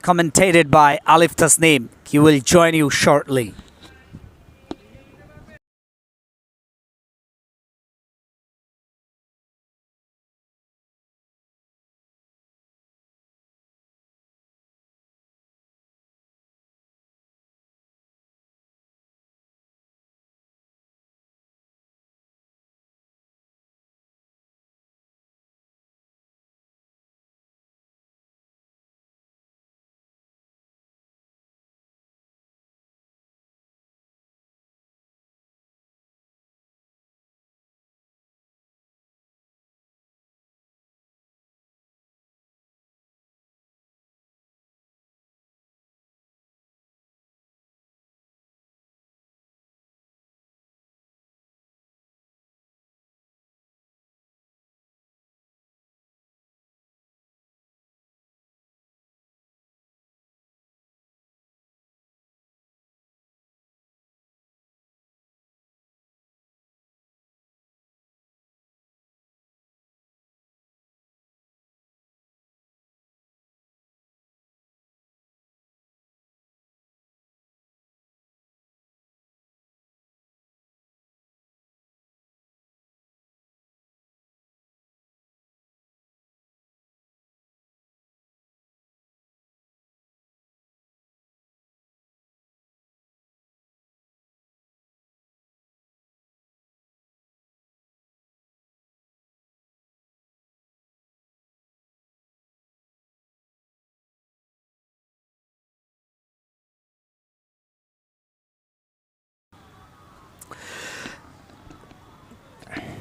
Speaker 1: commentated by Alif Tasneem. He will join you shortly.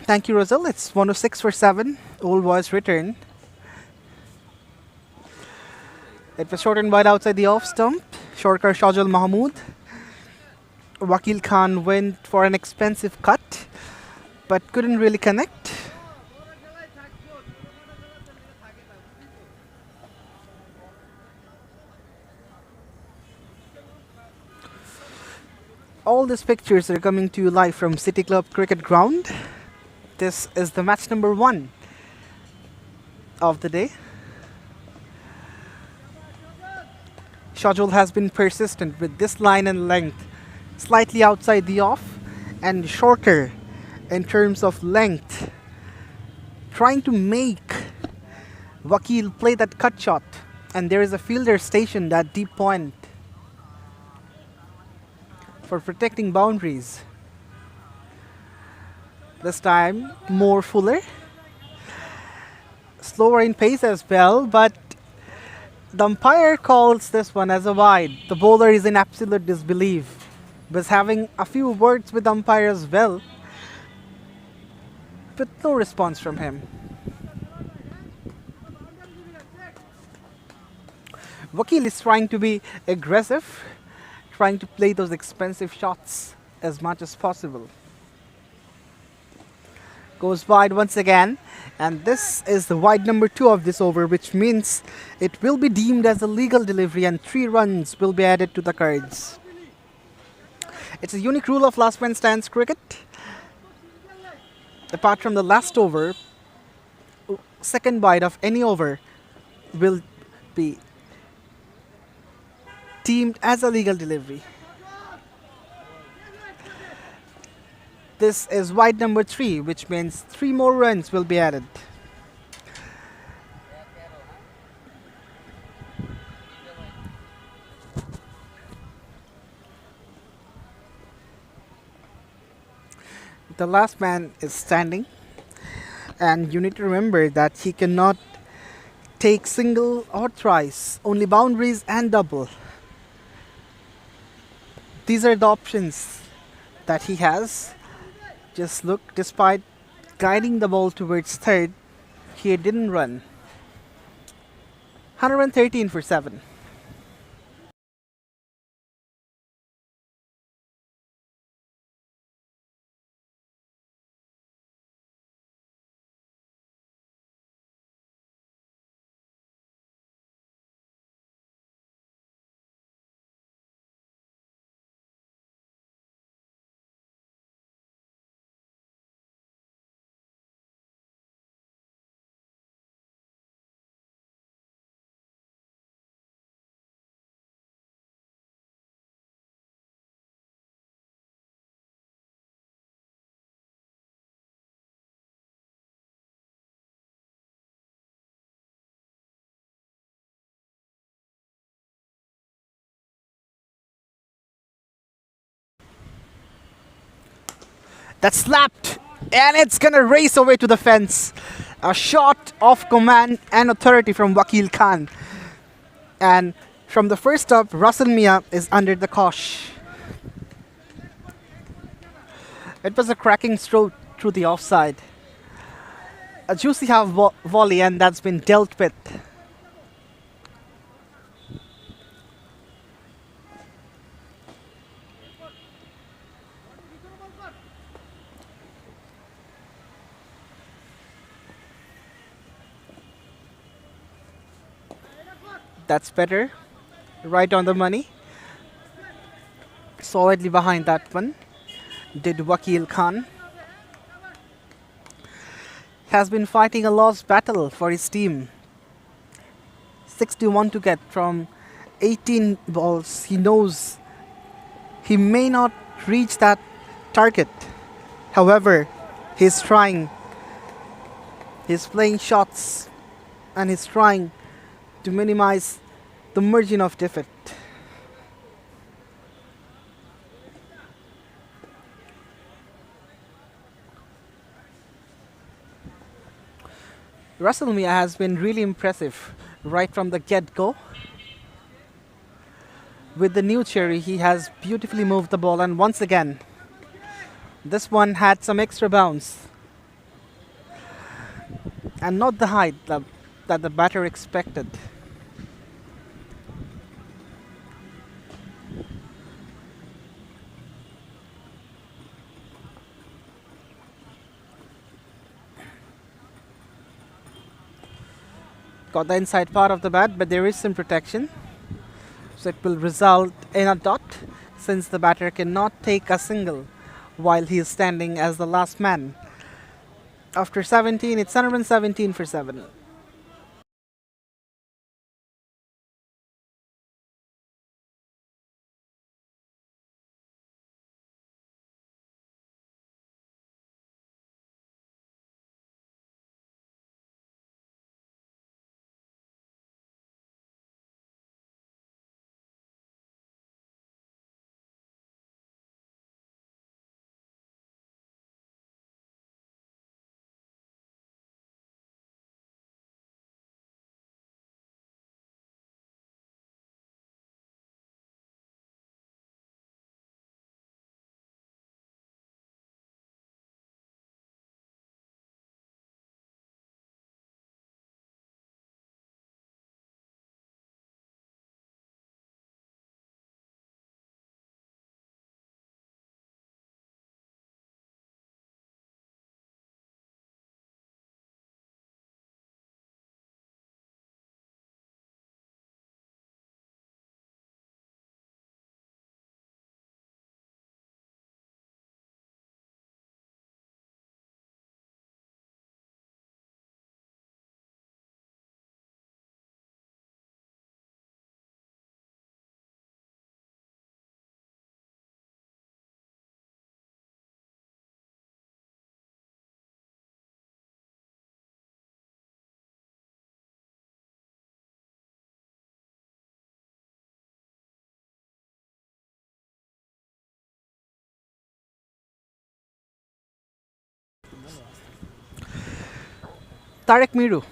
Speaker 2: Thank you, Rosal. It's 106 for 7. Old Boys return. It was short and wide outside the off stump. Shorker Shajul Mahmood. Wakil Khan went for an expensive cut, but couldn't really connect. All these pictures are coming to you live from City Club Cricket Ground. This is the match number 1 of the day. Shajul has been persistent with this line and length, slightly outside the off and shorter in terms of length, trying to make Wakil play that cut shot, and there is a fielder stationed at deep point for protecting boundaries. This time more fuller, slower in pace as well, but the umpire calls this one as a wide. The bowler is in absolute disbelief, was having a few words with the umpire as well, but no response from him. Wakil is trying to be aggressive, trying to play those expensive shots as much as possible. Goes wide once again, and this is the wide number 2 of this over, which means it will be deemed as a legal delivery and 3 runs will be added to the cards. It's a unique rule of last man stands cricket. Apart from the last over, second bite of any over will be deemed as a legal delivery. This is wide number 3, which means 3 more runs will be added. The last man is standing, and you need to remember that he cannot take single or thrice, only boundaries and double. These are the options that he has. Just look, despite guiding the ball towards third, he didn't run. 113 for 7. That slapped, and it's gonna race away to the fence. A shot of command and authority from Wakil Khan. And from the first up, Russell Mia is under the cosh. It was a cracking stroke through the offside. A juicy half volley, and that's been dealt with. That's better. Right on the money. Solidly behind that one did Wakil Khan. Has been fighting a lost battle for his team. 61 to get from 18 balls. He knows he may not reach that target. However, he's trying. He's playing shots and he's trying to minimize the margin of defeat. Russell Mia has been really impressive right from the get-go. With the new cherry, he has beautifully moved the ball, and once again, this one had some extra bounce. And not the height that the batter expected. Got the inside part of the bat, but there is some protection. So it will result in a dot since the batter cannot take a single while he is standing as the last man. After 17, it's 117 for 7. Tarek Miru.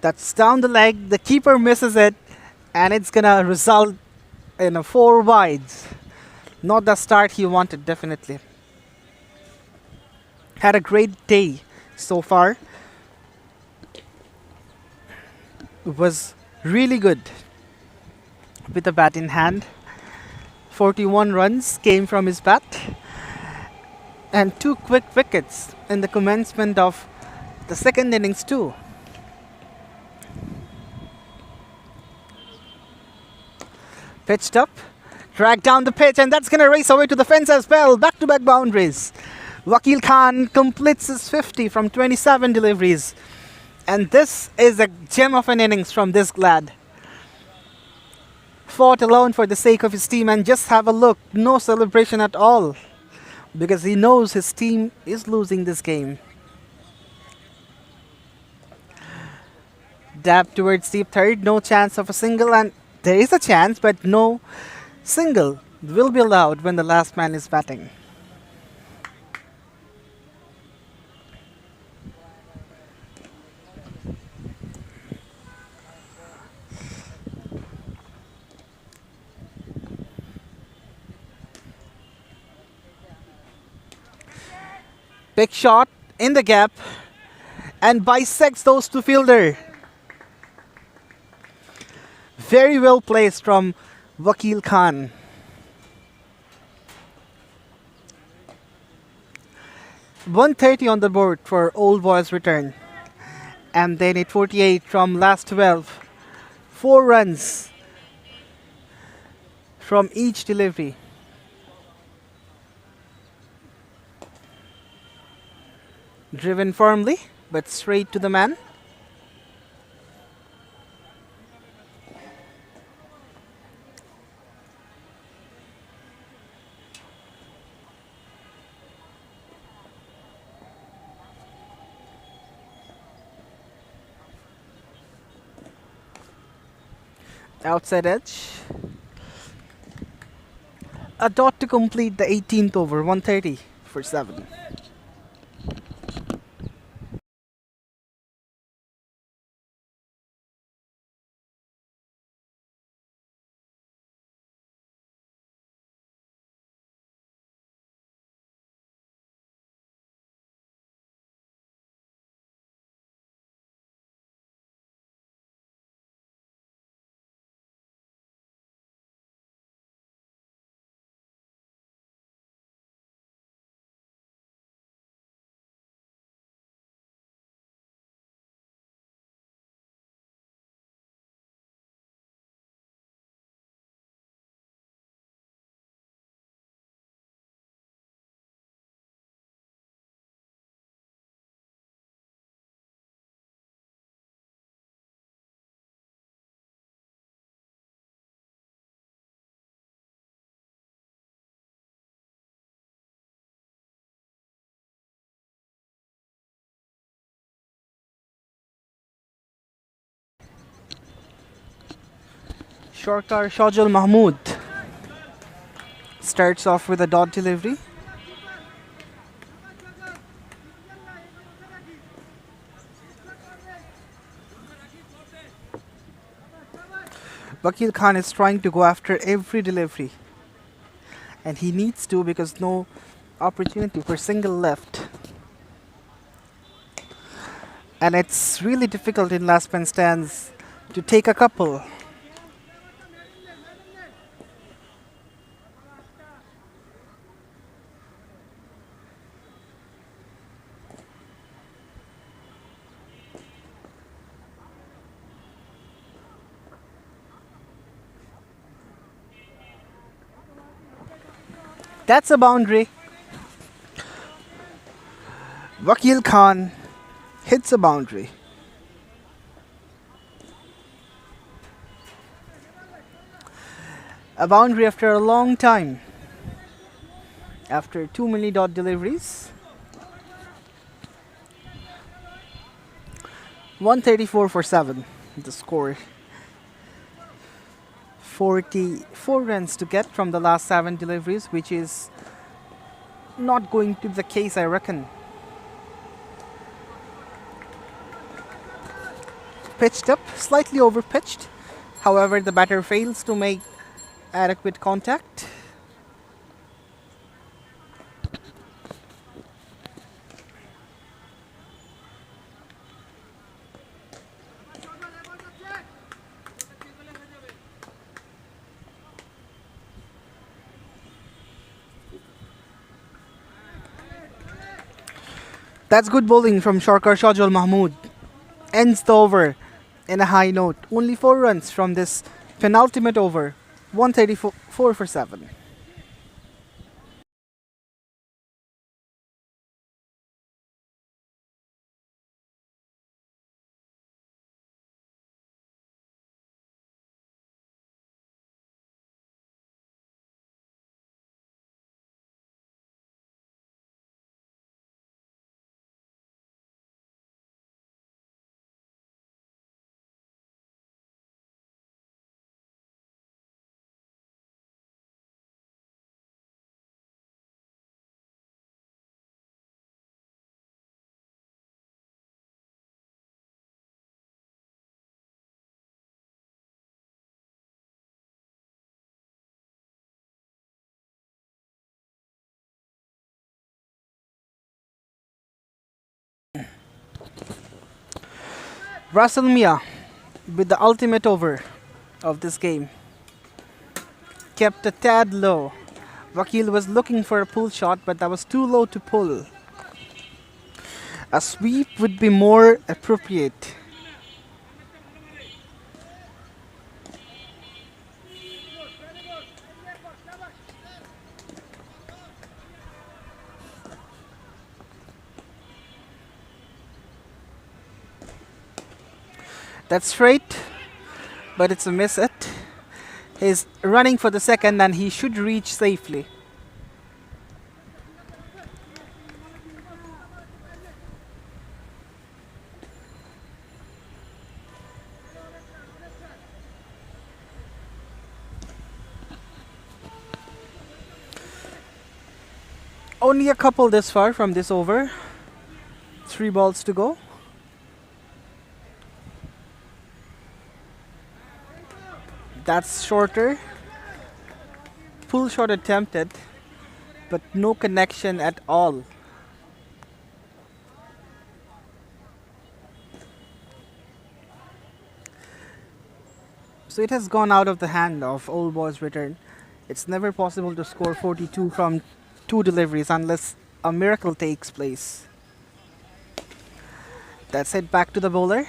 Speaker 2: That's down the leg. The keeper misses it, and it's gonna result in a 4 wides. Not the start he wanted, definitely. Had a great day so far. It was really good with the bat in hand. 41 runs came from his bat, and 2 quick wickets in the commencement of the second innings too. Pitched up, dragged down the pitch, and that's gonna race away to the fence as well. Back-to-back boundaries. Wakil Khan completes his 50 from 27 deliveries. And this is a gem of an innings from this lad. Fought alone for the sake of his team, and just have a look. No celebration at all. Because he knows his team is losing this game. Dab towards deep third. No chance of a single, and there is a chance, but no single will be allowed when the last man is batting. Big shot in the gap and bisects those two fielder. Very well placed from Wakil Khan. .130 on the board for Old Boys return. And then at 48 from last 12. 4 runs from each delivery. Driven firmly, but straight to the man. Outside edge. A dot to complete the 18th over, 130 for 7. Shorkar Shajal Mahmood starts off with a dot delivery. Wakil Khan is trying to go after every delivery, and he needs to because no opportunity for single left. And it's really difficult in last man stands to take a couple. That's a boundary. Wakil Khan hits a boundary. A boundary after a long time. After too many dot deliveries. 134 for 7. The score. 44 runs to get from the last 7 deliveries, which is not going to be the case, I reckon. pitched up, slightly over pitched. However, the batter fails to make adequate contact. That's good bowling from Shorkar Shajul Mahmood. Ends the over in a high note. Only 4 runs from this penultimate over. 134 for 7. Russell Mia with the ultimate over of this game. Kept a tad low. Vakil was looking for a pull shot, but that was too low to pull. A sweep would be more appropriate. That's straight, but it's a miss it. He's running for the second and he should reach safely. Only a couple this far from this over. 3 balls to go. That's shorter. Pull shot attempted, but no connection at all. So it has gone out of the hand of Old Boy's return. It's never possible to score 42 from 2 deliveries unless a miracle takes place. That's it, back to the bowler.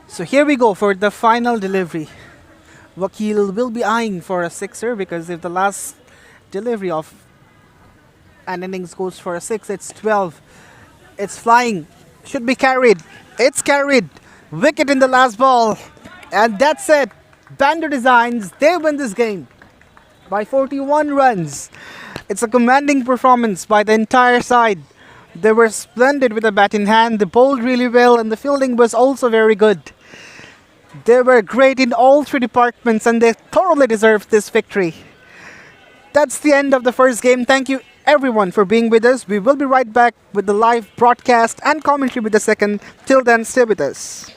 Speaker 2: So here we go for the final delivery. Vakil will be eyeing for a sixer because if the last delivery of an innings goes for a 6, it's 12. It's flying. Should be carried. It's carried. Wicket in the last ball. And that's it. Bando Designs, they win this game by 41 runs. It's a commanding performance by the entire side. They were splendid with the bat in hand. They bowled really well and the fielding was also very good. They were great in all 3 departments and they thoroughly deserved this victory. That's the end of the first game. Thank you everyone for being with us. We will be right back with the live broadcast and commentary with the second. Till then, stay with us.